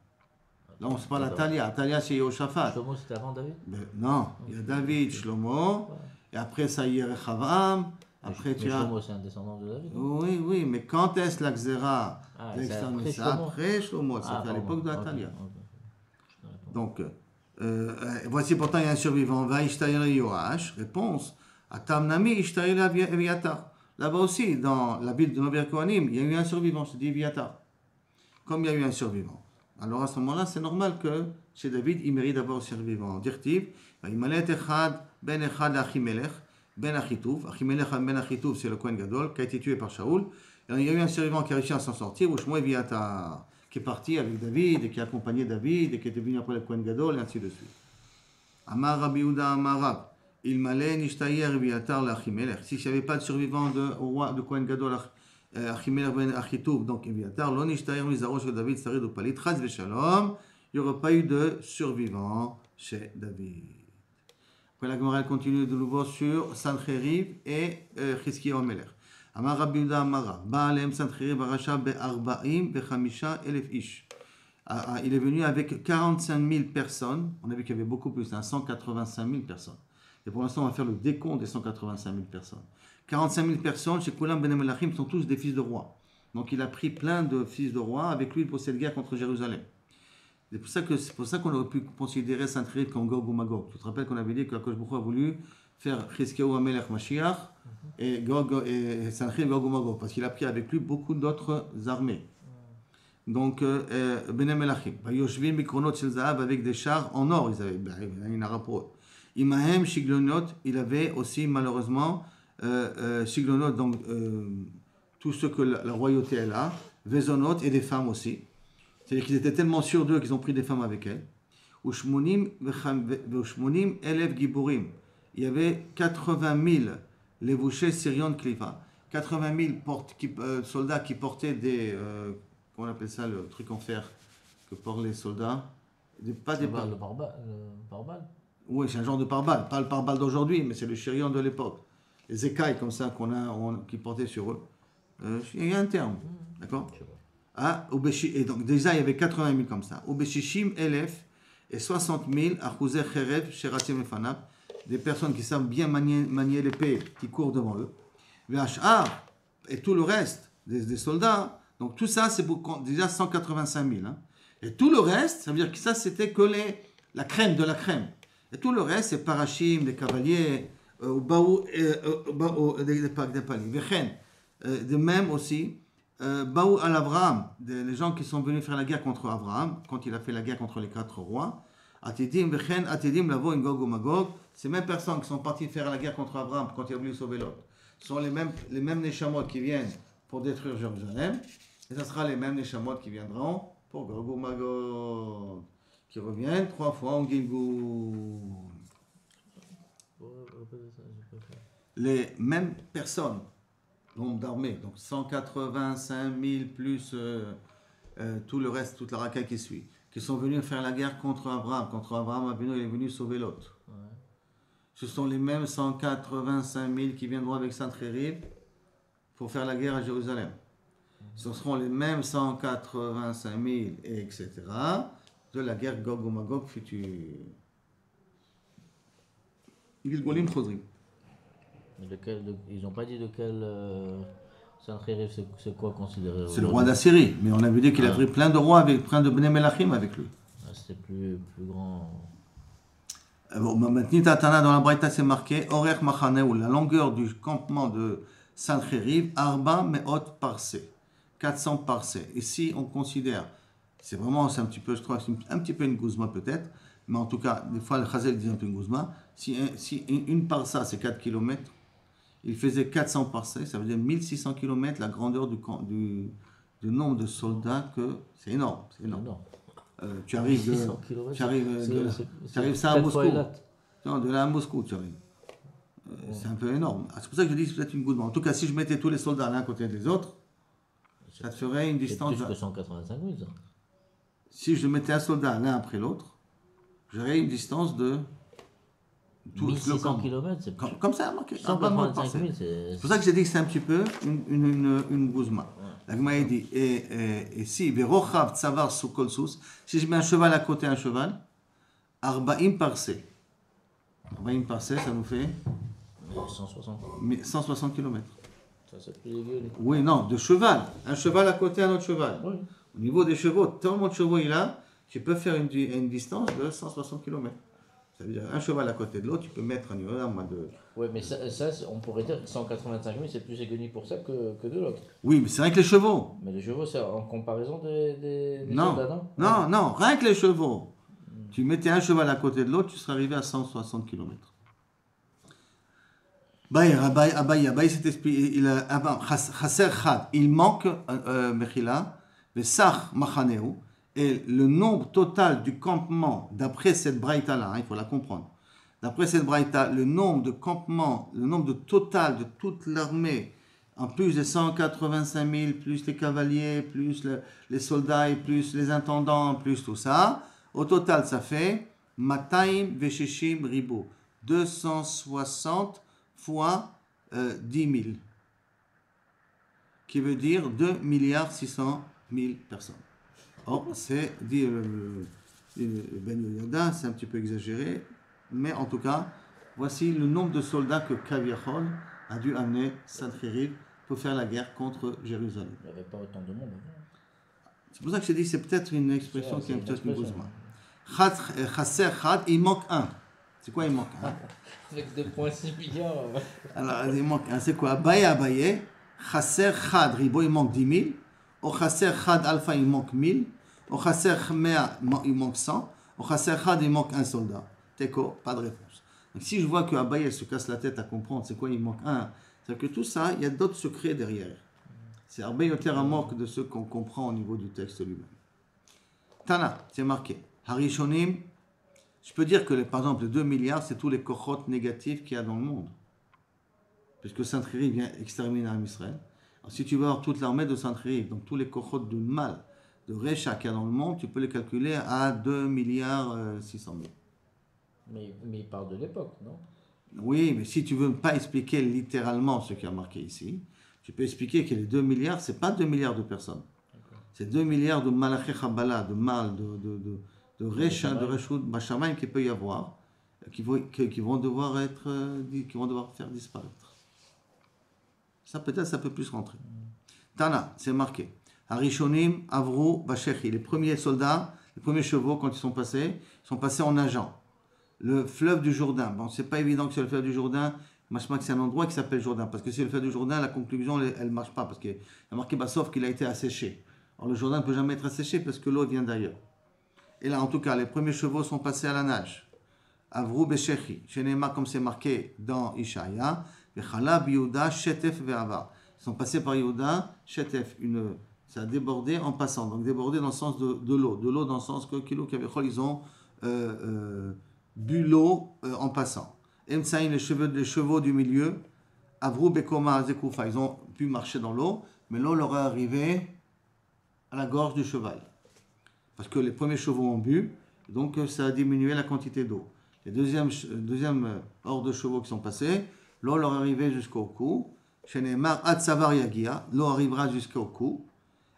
S1: Là, on se parle d'Atalia. Atalia, c'est Yehoshaphat.
S2: Shlomo, c'était avant David?
S1: Non, il y a David, Shlomo, et après ça, il y a Rechavam. Après, tu as.
S2: Shlomo, c'est un descendant de David?
S1: Oui, mais quand est-ce la Xéra?
S2: C'est
S1: après Shlomo, c'est à l'époque d'Atalia. Donc, voici pourtant, il y a un survivant. Va Ishtaïra Yoash. Réponse. Atamnami Ishtaïra Eviatar. Là-bas aussi, dans la ville de Nover Kohanim, il y a eu un survivant, c'est dit Eviatar. Comme il y a eu un survivant. Alors à ce moment-là, c'est normal que chez David, il mérite d'avoir un survivant. Dirtiv, Imalet Echad, Ben Echad Achimelech, Ben Achitouf. Achimelech Ben Achitouf, c'est le Kohen Gadol, qui a été tué par Shaoul. Et il y a eu un survivant qui a réussi à s'en sortir, Ushmo Eviatar, qui est parti avec David, et qui a accompagné David, et qui est venu après le Kohen Gadol, et ainsi de suite. Amar Rabbi Yehuda Amar Rab. Il m'allait Nishtayer Eviatar l'Achimelech. Si je n'avais pas de survivant au roi de Kohen Gadol, Achimelech ben Achitouf, donc Eviatar, Lo Nishtayer Mizaro chez David, Sarid ou Palit, Chaz Veshalom, il n'y aurait pas eu de survivant chez David. Après la Gemara continue de nouveau sur Sancheriv et Chizkiyahu Melech. Amar Rabbi Yehuda Amar Rab. Ba'alem Sancheriv Arasha be'arba'im be'chamisha elef ish. Il est venu avec 45 000 personnes. On a vu qu'il y avait beaucoup plus, 185 000 personnes. Et pour l'instant, on va faire le décompte des 185 000 personnes. 45 000 personnes chez Kulam Ben Melachim sont tous des fils de rois. Donc il a pris plein de fils de rois avec lui pour cette guerre contre Jérusalem. C'est pour ça qu'on aurait pu considérer Sancherib comme Gog ou Magog. Tu te rappelles qu'on avait dit que Akadosh Baruch Hu a voulu faire Chizkiyahu Hamelech Mashiach et Sancherib Gog ou Magog, parce qu'il a pris avec lui beaucoup d'autres armées. Donc, Bnei Melachim. Yoshvim Mikronot Shel Zahav, avec des chars en or, ils avaient une rapport. Imahem Shiglonot, il avait aussi malheureusement Shiglonot, donc tout ce que la royauté elle a, Vezonot et des femmes aussi. C'est-à-dire qu'ils étaient tellement sûrs d'eux qu'ils ont pris des femmes avec elles. Ushmonim Elef Giburim. Il y avait 80 000 levouchés syriens de Klifa. 80 000 soldats qui portaient des. Comment on appelle ça, le truc en fer que portent les soldats? Pas des
S2: Le pare-balles.
S1: Oui, c'est un genre de pare-balles. Pas le pare-balles d'aujourd'hui, mais c'est le chérion de l'époque. Les écailles comme ça qui portaient sur eux. Il y a un terme. D'accord? Ah, et donc déjà il y avait 80 000 comme ça. Ubeshishim Elef et 60 000 Achouzer Cherev Sheratim Efanab, des personnes qui savent bien manier l'épée, qui courent devant eux. V'ashar et tout le reste des soldats. Donc tout ça c'est pour déjà 185 000. Hein. Et tout le reste, ça veut dire que ça c'était que la crème de la crème. Et tout le reste c'est parachim, des cavaliers, des palis. De même aussi. Baou al-Avraham, les gens qui sont venus faire la guerre contre Abraham, quand il a fait la guerre contre les 4 rois, Atidim, Vechen, Atidim, Lavo, Ngog ou Magog, ces mêmes personnes qui sont parties faire la guerre contre Abraham quand il a voulu sauver l'autre, sont les mêmes Neshamot qui viennent pour détruire Jérusalem, et ce sera les mêmes Neshamot qui viendront pour Gog ou Magog, qui reviennent 3 fois en Gilgoul. Les mêmes personnes. Nombre d'armées, donc 185 000 plus tout le reste, toute la racaille qui suit, qui sont venus faire la guerre contre Abraham. Contre Abraham, il est venu sauver l'autre. Ouais. Ce sont les mêmes 185 000 qui viendront avec Sancherib pour faire la guerre à Jérusalem. Ce seront les mêmes 185 000, etc., de la guerre Gog ou Magog future. Gilgolim Chodrim.
S2: Ils n'ont pas dit de quel Sancherib, c'est quoi considéré?
S1: C'est le roi d'Assyrie, mais on avait dit qu'il a pris plein de rois, avec plein de Bnei Melachim avec lui.
S2: C'était plus grand.
S1: Maintenant, Tatana, dans la Braïta, c'est marqué Orech Machaneu, la longueur du campement de Sancherib, Arba Meot Parsé, 400 parsés. Ici, on considère, c'est un petit peu, je trouve, un petit peu une gouzma peut-être, mais en tout cas, des fois, le Chazel dit un peu une gouzma. Si une parsa, c'est 4 km, il faisait 400 parsés, ça veut dire 1600 km, la grandeur du nombre de soldats que... C'est énorme, c'est énorme. Tu arrives ça à Moscou. Non, de là à Moscou, tu arrives. C'est un peu énorme. C'est pour ça que je dis c'est peut-être une goutte. En tout cas, si je mettais tous les soldats l'un à côté des autres, ça te ferait une distance...
S2: C'est plus que 185 000, ça.
S1: Si je mettais un soldat l'un après l'autre, j'aurais une distance de...
S2: 1600 km, c'est plus...
S1: Comme ça, marqué.
S2: 185 000, c'est
S1: pour ça que j'ai dit que c'est un petit peu une gouzma. La Gemara dit, et si, Verochav Tsavar Sukolsus, si je mets un cheval à côté d'un cheval, Arbaim Parsé. Arbaim Parsé, ça nous fait 160 km.
S2: Ça, c'est plus dégueu.
S1: Oui, non, de cheval. Un cheval à côté d'un autre cheval.
S2: Oui.
S1: Au niveau des chevaux, tellement de chevaux il a, tu peux faire une distance de 160 km. Ça veut dire un cheval à côté de l'autre, tu peux mettre un niveau de...
S2: Oui, mais ça, on pourrait dire que 185 000, c'est plus économique pour ça que de l'autre.
S1: Oui, mais c'est rien que les chevaux.
S2: Mais les chevaux, c'est en comparaison des
S1: non.
S2: soldats,
S1: non, rien que les chevaux. Tu mettais un cheval à côté de l'autre, tu serais arrivé à 160 km. Abaye s'est expliqué, il manque Mechila, le Sach Machaneu, et le nombre total du campement, d'après cette braïta-là, il faut la comprendre, d'après cette braïta, le nombre de campements, le nombre total de toute l'armée, en plus des 185 000, plus les cavaliers, plus les soldats, et plus les intendants, plus tout ça, au total, ça fait Mataim Vesheshim Ribo, 260 fois 10 000, qui veut dire 2 600 000 personnes. Or, c'est, dit Ben Yoda, c'est un petit peu exagéré, mais en tout cas, voici le nombre de soldats que Kaviachol a dû amener Sancherib pour faire la guerre contre Jérusalem.
S2: Il n'y avait pas autant de monde.
S1: C'est pour ça que je dis, c'est peut-être une expression qui est peut-être une
S2: expression.
S1: Chasser Chad, il manque un. C'est quoi il manque un?
S2: Avec 2,6 milliards.
S1: Alors, il manque un. C'est quoi? Abaye. Chasser Chad, Ribo, il manque 10 000. Au Chasser Chad Alpha, il manque 1000. Au Chasser Mea, il manque 100. Au Chasser Chad, il manque un soldat. Teko, pas de réponse. Donc, si je vois que Abaye se casse la tête à comprendre c'est quoi il manque un, c'est-à-dire que tout ça, il y a d'autres secrets derrière. C'est Abaye au terre de ce qu'on comprend au niveau du texte lui-même. Tana, c'est marqué. Harishonim, je peux dire que par exemple les 2 milliards, c'est tous les kochot négatifs qu'il y a dans le monde. Puisque Sainte-Riri vient exterminer Israël. Alors, si tu veux avoir toute l'armée de Sainte-Riri, donc tous les kochot de mal, de Recha qu'il y a dans le monde, tu peux les calculer à 2 milliards 600 000.
S2: Mais il parle de l'époque, non?
S1: Oui, mais si tu veux pas expliquer littéralement ce qui est marqué ici, tu peux expliquer que les 2 milliards, c'est pas 2 milliards de personnes. C'est 2 milliards de malaché chabala, de mal, de Recha, de Reshut, Bashamaim qu'il peut y avoir, qui vont devoir faire disparaître. Ça peut-être, ça peut plus rentrer. Tana, c'est marqué. Harishonim, Avru, Bashechi. Les premiers soldats, les premiers chevaux, quand ils sont passés en nageant. Le fleuve du Jourdain. Bon, c'est pas évident que c'est le fleuve du Jourdain. Machma que c'est un endroit qui s'appelle Jourdain. Parce que si c'est le fleuve du Jourdain, la conclusion, elle marche pas. Parce qu'il y a marqué sauf qu'il a été asséché. Alors le Jourdain ne peut jamais être asséché parce que l'eau vient d'ailleurs. Et là, en tout cas, les premiers chevaux sont passés à la nage. Avru Beshechi. Shenema, comme c'est marqué dans Ishaïa. Vechala Yehuda, Shetef Ve'avar. Ils sont passés par Yehuda, Shetef. Ça a débordé en passant. Donc débordé dans le sens de l'eau. De l'eau dans le sens que Kilo Kavechol, ils ont bu l'eau en passant. Emtsaïm, les chevaux du milieu. Avru Bekoma Zekoufa. Ils ont pu marcher dans l'eau, mais l'eau leur est arrivée à la gorge du cheval. Parce que les premiers chevaux ont bu, donc ça a diminué la quantité d'eau. Les deuxièmes hors de chevaux qui sont passés, l'eau leur est arrivée jusqu'au cou. Chez Neymar, Atsavar Yagia, l'eau arrivera jusqu'au cou.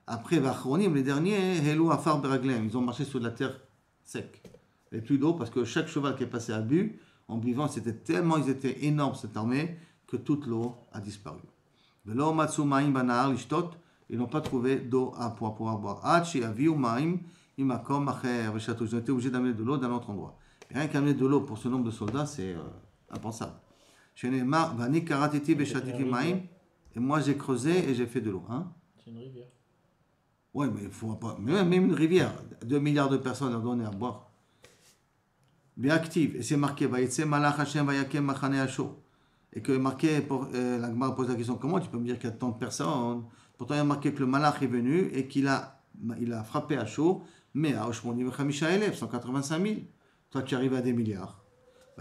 S1: Après, Vachronim, les derniers, Helou Afar Beraglem, ils ont marché sur de la terre sec. Et plus d'eau, parce que chaque cheval qui est passé à bu, en buvant, ils étaient énormes, cette armée, que toute l'eau a disparu. Velo Matsu Maim Banar Lishtot, ils n'ont pas trouvé d'eau pour pouvoir boire. Hachi Aviu Maim, Imakom Acher, Veshatou, ils ont été obligés d'amener de l'eau d'un autre endroit. Et rien qu'amener de l'eau pour ce nombre de soldats, c'est impensable. Chez Neymar, Vani Karatiti Veshatiti Maim, et moi j'ai creusé et j'ai fait de l'eau. Hein?
S2: C'est une rivière.
S1: Oui, mais il faut pas. Même une rivière, 2 milliards de personnes à donner à boire. Bien active, et c'est marqué, Vaïtse Malach Hashem Vayakem Machane Ashur. Et que marqué, la Gemara pose la question, comment tu peux me dire qu'il y a tant de personnes? Pourtant, il y a marqué que le Malach est venu et qu'il a frappé Ashur, mais à Oshmoni Vechamisha Elef, 185 000. Toi, tu arrives à des milliards.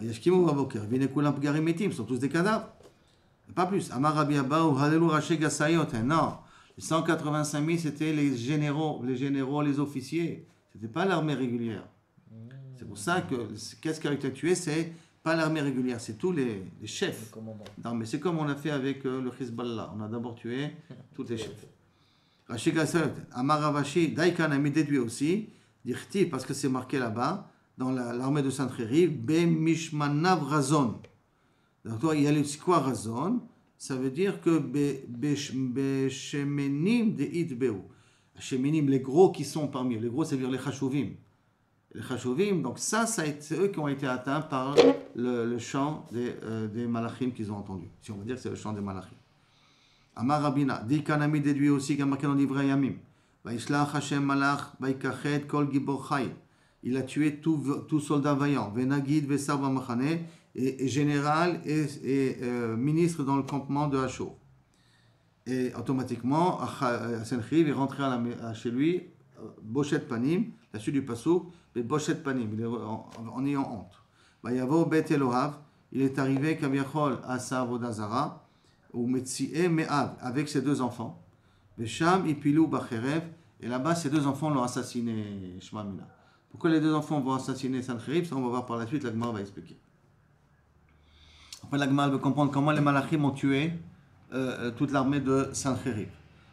S1: Yashkimu Vaboker, Vinekulam Pgarimetim, sont tous des cadavres. Pas plus. Amar Rabbi Abba ou Halelu Raché Gassayot. Non. Les 185 000, c'était les généraux, les officiers. C'était pas l'armée régulière. C'est pour ça que qu'est-ce qui a été tué, c'est pas l'armée régulière, c'est tous les chefs d'armée. C'est comme on a fait avec le Hezbollah. On a d'abord tué tous les chefs. Raché Gassayot. Amar Ravashi, Daïkan a mis déduit aussi, dirti, parce que c'est marqué là-bas, dans l'armée de Sainte-Riri, Be Mishmanav Razon. Donc, il y a le quoi Razon? Ça veut dire que Beshemenim de Itbeu. Shemenim, les gros qui sont parmi eux. Les gros, ça veut dire les Chashuvim. Les Chashuvim, donc c'est eux qui ont été atteints par le chant des Malachim qu'ils ont entendu. Si on va dire que c'est le chant des Malachim. Amar Rabina, dit Kanami déduit aussi qu'à marqué dans l'Ivray Yamim. Vaishlach Hashem Malach, Vaikachet Kol Gibor Chai. Il a tué tout soldat vaillant. Venagid, Vesar Bamachane. Et général et ministre dans le campement de Hachor. Et automatiquement, Senchriv est rentré chez lui, Bochet Panim, la suite du Passouk, mais Bochet Panim, il est en ayant honte. Bayavo Bet Elohav, il est arrivé Kaviachol à Savodazara, ou Metsie Me'av, avec ses 2 enfants. Vesham Ipilou Bacherev, et là-bas, ses 2 enfants l'ont assassiné, Shmamina. Pourquoi les 2 enfants vont assassiner Senchriv? Ça, on va voir par la suite, la Gemara va expliquer. Après, la Gemara veut comprendre comment les Malachim ont tué toute l'armée de Sancheriv.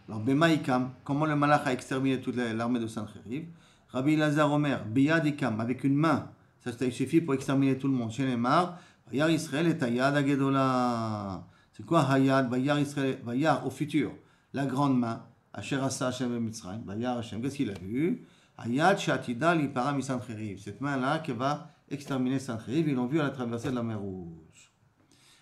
S1: Alors, Bemaïkam, comment le Malach a exterminé toute l'armée de Sancheriv. Rabbi Lazar Omer, Biyadikam, avec une main, ça suffit pour exterminer tout le monde. Chez les Mar, Yar Israël et Tayad Agedola. C'est quoi Hayad, Vayar Israël, Vayar au futur, la grande main, Asher Asa Hashem Mitzrayim, Vayar Hashem, qu'est-ce qu'il a vu? Hayad Shatida Lipara Misancheriv, cette main-là qui va exterminer Sancheriv, ils l'ont vu à la traversée de la mer Rouge.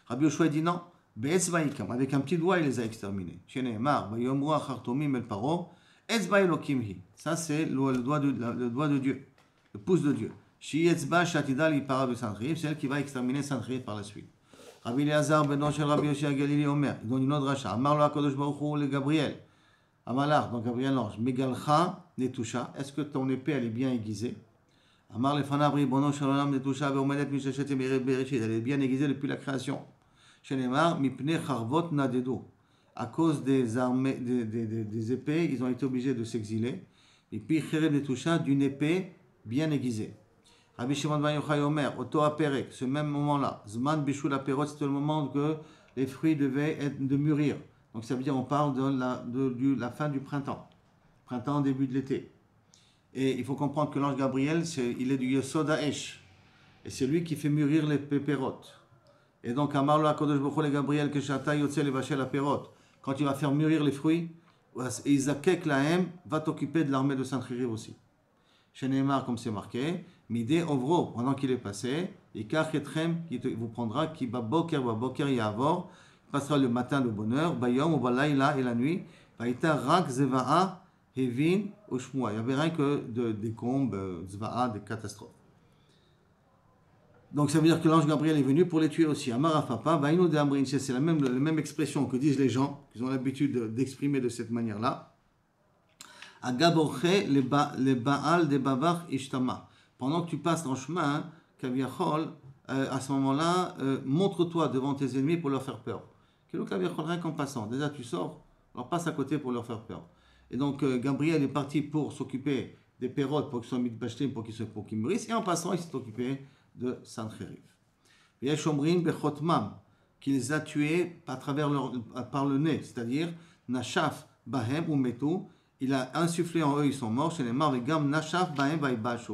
S1: Rabbi Yoshua dit non, Be'etzvaikam, avec un petit doigt il les a exterminés. Chez Nehemar, Vayomru Achartomim El Paro, Etzva Elokimhi, ça c'est le doigt de Dieu, le pouce de Dieu. Shi Etzba Shatida Lipara Misancheriv, c'est elle qui va exterminer Sancheriv par la suite. Rabbi Eliezer ben Shel Rabbi Yoshua Galili Omer, ils donnent une autre rachat. Amar lo HaKadosh Baruch Hu le Gabriel. Amalar, donc Gabriel l'ange. Megalcha Netusha, est-ce que ton épée elle est bien aiguisée? Amar le Fanav Ribono Shel Olam Netusha ve'omedet mishachet bereshit, elle est bien aiguisée depuis la création. Shenemar mipnei charvot nadedu, à cause des armées, des épées, ils ont été obligés de s'exiler. Et puis Cherev Netusha, d'une épée bien aiguisée. Rabbi Shimon ben Yochai Omer, Oto Aperek, ce même moment-là, Zman Bishul Aperot, c'était le moment que les fruits devaient de mûrir. Donc ça veut dire on parle de la fin du printemps, début de l'été. Et il faut comprendre que l'ange Gabriel, il est du Yesod Ha'esh, et c'est lui qui fait mûrir les péperotes. Et donc Amar lo HaKadosh Baruch Hu le Gabriel que Shata Yotze levashel Aperot, quand il va faire mûrir les fruits, Isakek Lahem va t'occuper de l'armée de Sancheriv aussi. Chez Neymar, comme c'est marqué, Midé Ovro, pendant qu'il est passé, et Kachetchem, qui vous prendra, qui Baboker Yavor, passera le matin de bonheur, Bayom ou Balayla et la nuit, Vaïta Rak Zeva'a, Hevin, Oshmua. Il n'y avait rien que des combes, Zva'a, des catastrophes. Donc ça veut dire que l'ange Gabriel est venu pour les tuer aussi. Amarafapa, Vaïno de Amrin, c'est la même expression que disent les gens, qui ont l'habitude d'exprimer de cette manière-là. Agaborche le Baal de Bavar Ishtama. Pendant que tu passes dans le chemin, Kaviachol, à ce moment-là, montre-toi devant tes ennemis pour leur faire peur. Quel Kaviachol, rien qu'en passant. Déjà tu sors, alors passe à côté pour leur faire peur. Et donc Gabriel est parti pour s'occuper des pérotes pour qu'ils soient mis de bachtim, pour qu'ils mûrissent. Et en passant, il s'est occupé de Sancheriv. Yeshomrin Bechotmam, qui les a tués par le nez, c'est-à-dire Nashaf Bahem ou Metu. Il a insufflé en eux, ils sont morts. Chez les Marvegam Nashaf Bahem Vaibashu.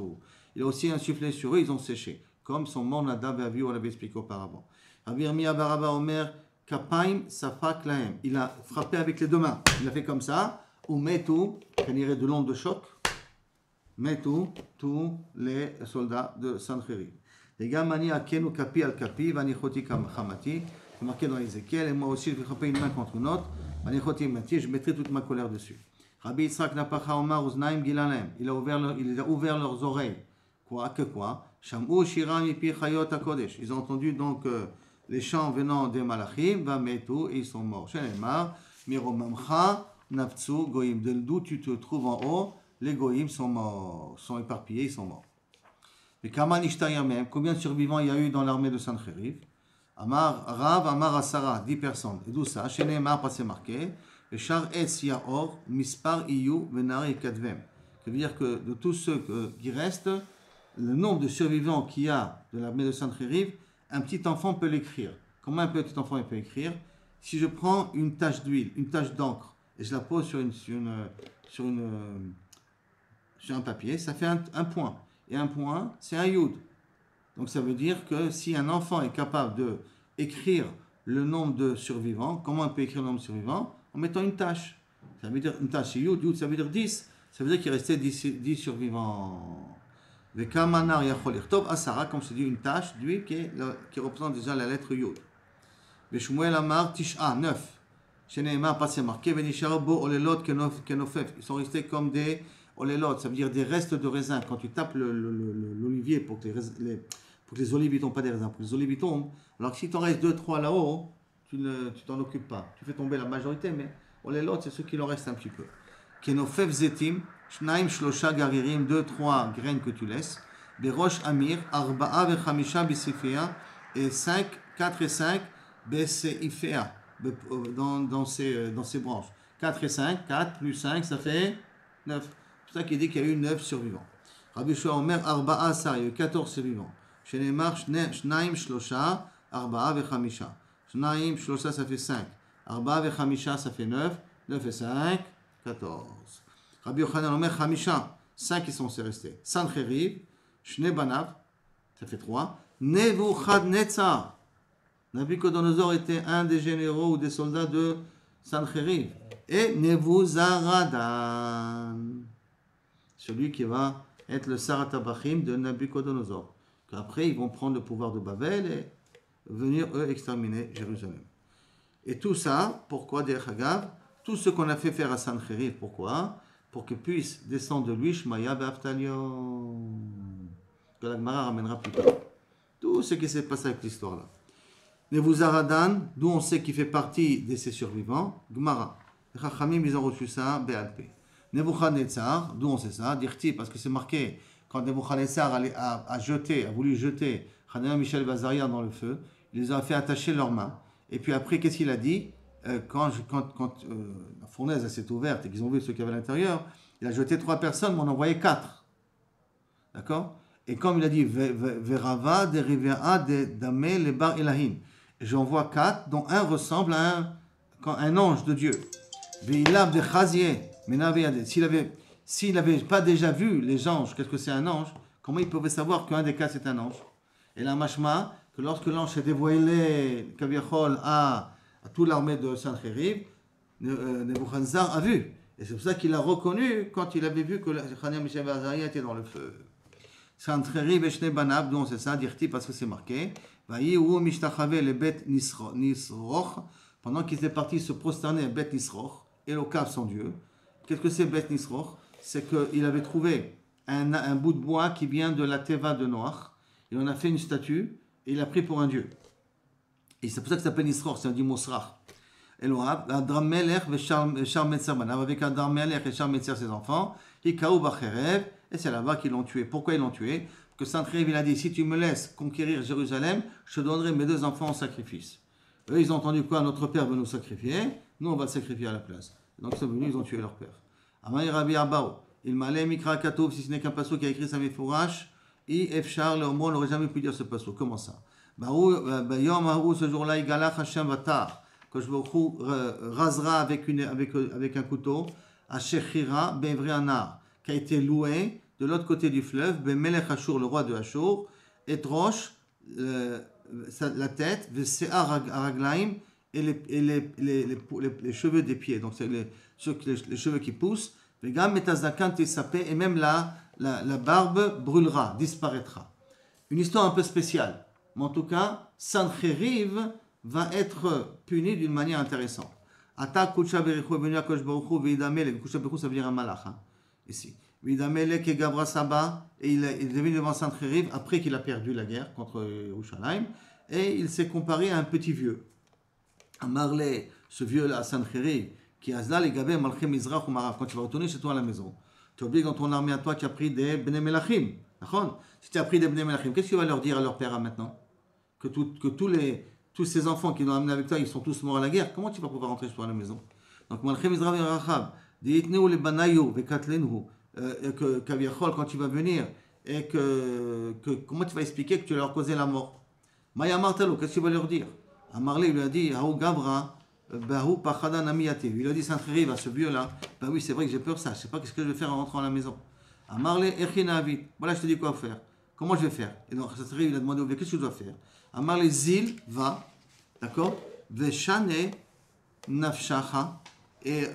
S1: Il a aussi insufflé sur eux, ils ont séché. Comme son mort Nadav et Avihu, on l'avait expliqué auparavant. Rabbi Yirmiyah Baraba Omer, Kapaim Safak Lahem. Il a frappé avec les deux mains. Il a fait comme ça. Ou Metu, qu'on irait de l'onde de choc. Metu, tous les soldats de Sancheriv. Les gars, Mani Akenu Kapi al Kapi, Vanichoti Kamati. C'est marqué dans Ézéchiel. Et moi aussi, je vais frapper une main contre une autre. Vanichoti Mati, je mettrai toute ma colère dessus. Rabbi Yitzhak Napacha Omar Uznaim Gilalem. Il a ouvert leurs oreilles. Quoi? Sham'u Shiran Yipi Chayot HaKodesh. Ils ont entendu donc les chants venant des Malachim, Vametu, et ils sont morts. Shenemar, Miromamcha, Nafzu, Goïm. D'où tu te trouves en haut, les Goïm sont morts, sont éparpillés, ils sont morts. Mais Kaman Ishtayamem, combien de survivants il y a eu dans l'armée de Sancheriv? Rav, Amar Asara, 10 personnes. Et d'où ça? Shenemar, pas c'est marqué. Et Char Es Yaor, Mispar Iyu, Venare et Kadvem. Ça veut dire que de tous ceux qui restent, le nombre de survivants qu'il y a de l'armée de Sancheriv, un petit enfant peut l'écrire. Comment un petit enfant peut écrire? Si je prends une tache d'huile, une tache d'encre, et je la pose sur un papier, ça fait un point. Et un point, c'est un yud. Donc ça veut dire que si un enfant est capable d'écrire le nombre de survivants, comment on peut écrire le nombre de survivants? En mettant une tache. Ça veut dire une tache, c'est yud, yud ça veut dire 10. Ça veut dire qu'il restait 10 survivants. Le Kamanar Yacholir Tov Asara, comme je dis, une tache d'huile qui représente déjà la lettre Yud. Le Shmuel Amar Tisha 9. Chez Nehemar, pas c'est marqué, Venishara Bo Olelot Kenofef. Ils sont restés comme des Olelot, ça veut dire des restes de raisins. Quand tu tapes l'olivier pour que les olives ne tombent pas des raisins, pour que les olives tombent, alors que si tu en restes 2-3 là-haut, tu t'en occupes pas. Tu fais tomber la majorité, mais Olelot, c'est ceux qui en restent un petit peu. Kenofef Zetim. Shnaim Shlosha Garirim, 2-3 graines que tu laisses. Berosh Amir, Arba'a Vechamisha Bisifea, et 4 et 5 Beseifea, dans ses branches. 4 et 5, 4 plus 5, ça fait 9. C'est pour ça qu'il dit qu'il y a eu 9 survivants. Rabbi Shua Omer, Arba'a Sar, il y a eu 14 survivants. Shenemar, Shnaim Shlosha, Arba'a Vechamisha. Shnaim Shlosha, ça fait 5. Arba'a Vechamisha, ça fait 9. 9 et 5, 14. Rabbi Yochanan Omer Chamisha, 5 qui sont restés. Sancheriv, Shnei Banav, ça fait 3. Nebuchadnezzar, Nabucodonosor était un des généraux ou des soldats de Sancheriv. Et Nebuzaradan, celui qui va être le Saratabachim de Nabucodonosor. Après, ils vont prendre le pouvoir de Babel et venir, eux, exterminer Jérusalem. Et tout ça, pourquoi, Derech Hagav, tout ce qu'on a fait faire à Sancheriv, pourquoi? Pour que puisse descendre de lui Shmaya Be'aftalion, que la Gemara ramènera plus tard. Tout ce qui s'est passé avec l'histoire-là. Nebuzaradan, d'où on sait qu'il fait partie de ces survivants, Gemara. Les Chachamim, ils ont reçu ça, Be'alpé. Nebuchadnezzar, d'où on sait ça, Dirti, parce que c'est marqué, quand Nebuchadnezzar a voulu jeter Hananiah, Mishaël et Azaria dans le feu, il les a fait attacher leurs mains. Et puis après, qu'est-ce qu'il a dit? Quand la fournaise s'est ouverte et qu'ils ont vu ce qu'il y avait à l'intérieur, il a jeté 3 personnes, mais on en envoyé 4. D'accord? Et comme il a dit, Verava, Derivea, Dame, les Bar Elahim. Et j'en vois 4, dont un ressemble à un ange de Dieu. Veilab de Chazieh, s'il n'avait pas déjà vu les anges, qu'est-ce que c'est un ange? Comment il pouvait savoir qu'un des 4 c'est un ange? Et la mashma, que lorsque l'ange s'est dévoilé, Kaviachol, à toute l'armée de Sancheriv, Nebuchadnezzar a vu. Et c'est pour ça qu'il a reconnu quand il avait vu que Hananiah, Mishaël et Azaria étaient dans le feu. Sancheriv et Shnei Banav, dont c'est ça, Dirti, parce que c'est marqué. Vayi ou mishtachave le bet Nisroch, pendant qu'ils étaient partis se prosterner à Bet Nisroch, Elokav son Dieu. Qu'est-ce que c'est Bet Nisroch? C'est qu'il avait trouvé un bout de bois qui vient de la Teva de Noach. Il en a fait une statue et il l'a pris pour un dieu. Et c'est pour ça que ça s'appelle Nisroch, c'est un dieu Mosrach. Elohab, Adram Melech et Shar Metzer Banav, avec Adram Melech et Shar Metzer ses enfants, Hikaou Bacherev, et c'est là-bas qu'ils l'ont tué. Pourquoi ils l'ont tué? Parce que Sancheriv, il a dit, si tu me laisses conquérir Jérusalem, je te donnerai mes 2 enfants en sacrifice. Eux, ils ont entendu quoi? Notre père veut nous sacrifier, nous on va le sacrifier à la place. Donc ils sont venus, ils ont tué leur père. Amay Rabbi Abao, il m'allait Mikra Katov, si ce n'est qu'un passo qui a écrit sa Mefourash, I Efchar, le mot, on n'aurait jamais pu dire ce passo. Comment ça? Bayom Haru, ce jour-là, Igalach Hashem Vatar, que je vous rasera avec un couteau, à Shechira, Bevri Anar, qui a été loué de l'autre côté du fleuve, Bemelech Ashur, le roi de Ashur, et Roche, la tête, Vesear Araglaim, et les cheveux des pieds, donc c'est les cheveux qui poussent, Vegam Metazakan Tesapé, et même la barbe brûlera, disparaîtra. Une histoire un peu spéciale, mais en tout cas, Sancheriv va être puni d'une manière intéressante. Ata Kucha Berichu, venu à Kosh Baruchu, Vidamele, Kucha Berichu, ça veut dire un malach, ici. Vidamele ke Gabra Saba, et il est venu devant Sancheriv après qu'il a perdu la guerre contre Yerushalayim, et il s'est comparé à un petit vieux. Amarle, ce vieux-là, Sancheriv, qui a zla les Gabé, Malchem Mizrach ou Marav, quand tu vas retourner chez toi à la maison, tu oublies dans ton armée à toi, tu as pris des Bnei Melachim. Si tu as pris des Bnei Melachim, qu'est-ce que tu vas leur dire à leur père maintenant? Que tous ces enfants qui l'ont amené avec toi, ils sont tous morts à la guerre. Comment tu vas pouvoir rentrer chez toi à la maison? Donc, Malchem Mizrach et Rachab, Diitneu le Banayu, Vekatlenhu, que Kaviachol, quand tu vas venir, et comment tu vas expliquer que tu leur causé la mort? Maya Martalo, qu'est-ce que tu vas leur dire? Amarle lui a dit, Haou Gabra, Bahou Pachadan Amiyati. Il a dit, Sancheriv à ce vieux-là, bah oui, c'est vrai que j'ai peur, ça, je sais pas ce que je vais faire en rentrant à la maison. Amarle Echinavi, voilà, je te dis quoi faire. Comment je vais faire? Et donc, Sancheriv, il a demandé au vieux, qu'est-ce que je dois faire? Amarle Zil, va, d'accord? Veshane Nafshacha, et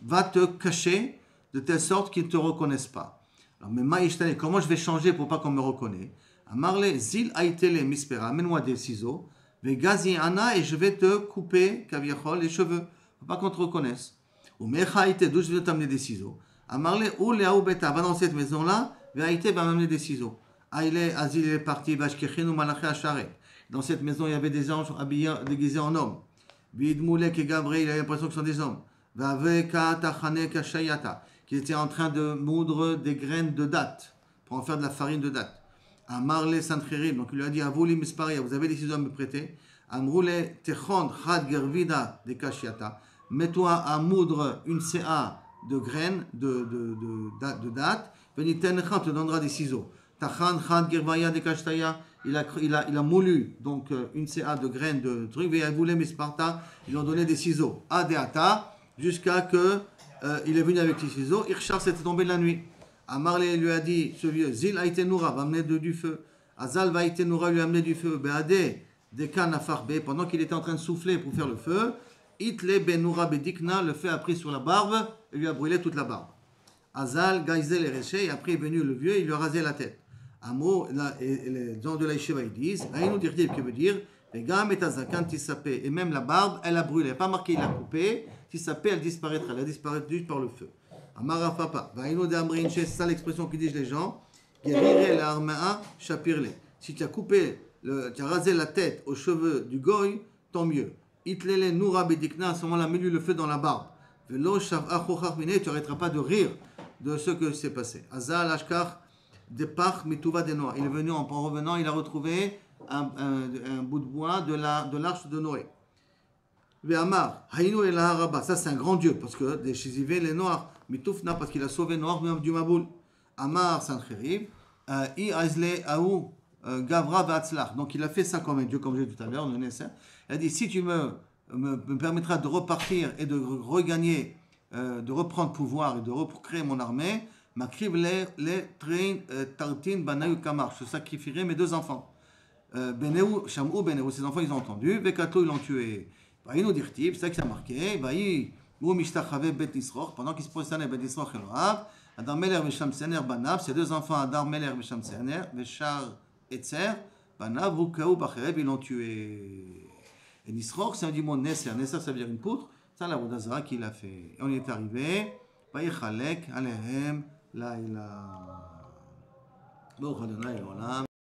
S1: va te cacher de telle sorte qu'ils ne te reconnaissent pas. Alors, mais Maïchtane, comment je vais changer pour pas qu'on me reconnaisse? Amarle Zil Aitele Mispera, amène-moi des ciseaux. Vegazi Ana, et je vais te couper, Kaviachol, les cheveux, pour pas qu'on te reconnaisse. Ou Mechaïte, d'où je vais t'amener des ciseaux. Amarle ou Léaou Beta, va dans cette maison-là, Vehaïte va m'amener des ciseaux. Aïle, Azil est parti, Vashkechenu Malaché Acharet. Dans cette maison, il y avait des anges habillés, déguisés en hommes. Vidmoulek et Gabriel, il avait l'impression que ce sont des hommes. Vaveka Tachane Kashayata, qui étaient en train de moudre des graines de date, pour en faire de la farine de date. Amarle Sancheriv, donc il lui a dit, Avuli Misparia, vous avez des ciseaux à me prêter. Amroule Techon Chad Gervida de Kashiata, mets-toi à moudre une CA de graines de date. Venitencha te donnera des ciseaux. Tachan Chad Gervaya de Kashtaya, il a moulu donc une CA de graines de trucs. Et Avule Misparta, ils lui ont donné des ciseaux. Adeata, jusqu'à que il est venu avec les ciseaux. Irchar s'était tombé de la nuit. Amarle lui a dit, ce vieux, Zil Aïtenura va amener du feu. Azal va Aïtenura lui amener du feu. Beade, pendant qu'il était en train de souffler pour faire le feu, Itle ben Noura bedikna, le feu a pris sur la barbe et lui a brûlé toute la barbe. Azal, Gaizel et Reché, et après est venu le vieux, il lui a rasé la tête. Amo, les gens de la Yeshiva ils disent, Aïnou dirtiv, qui veut dire, les gars, Metazakan, Tissapé, et même la barbe, elle a brûlé, pas marqué, il a coupé, Tissapé, elle disparaîtra, elle a disparu juste par le feu. Amara Papa, Aïnou de Amrin, c'est ça l'expression qu'ils disent les gens, Guérire la armea, chapirle. Si tu as coupé, tu as rasé la tête aux cheveux du goy, tant mieux. Itlele Noura bedikna, à ce moment-là, mets-lui le feu dans la barbe. Velo shav achochach mine, tu n'arrêteras pas de rire de ce que s'est passé. Azal ashkar depach mituva de Noah. Il est venu en revenant, il a retrouvé un bout de bois de l'arche de Noé. Ve'amar, haïnou el haraba, ça c'est un grand Dieu, parce que des chizivés, les noirs, mitufna, parce qu'il a sauvé Noir du Maboul. Amar Sancheriv, I Aizle Aou Gavra Vatzlach. Donc il a fait ça comme un Dieu, comme j'ai dit tout à l'heure. Il a dit si tu me permettras de repartir et de regagner, de reprendre pouvoir et de recréer mon armée, Makriv les train Tartin Banayu Kamar. Je sacrifierai mes deux enfants. Beneu, Shamou, Beneu, ses enfants ils ont entendu. Vekato ils l'ont tué. Il nous dit c'est ça qui s'est marqué. Ou Mishtachave Bet Nisroch, pendant qu'il se prosternait Bet Nisroch Eloav. Adar Meler Vesham Sener Banav, ses deux enfants Adar Meler Vesham Sener, Veshar Etzer, Banav, Rukaou Bachereb, ils l'ont tué. Et Nisroch, c'est un du mot Nesser. Nesser, ça veut dire une poutre. C'est la Vodazara qui l'a fait. Et on y est arrivé. Vayichalek, Alehem, Laila. Bon, Adonai, Olam.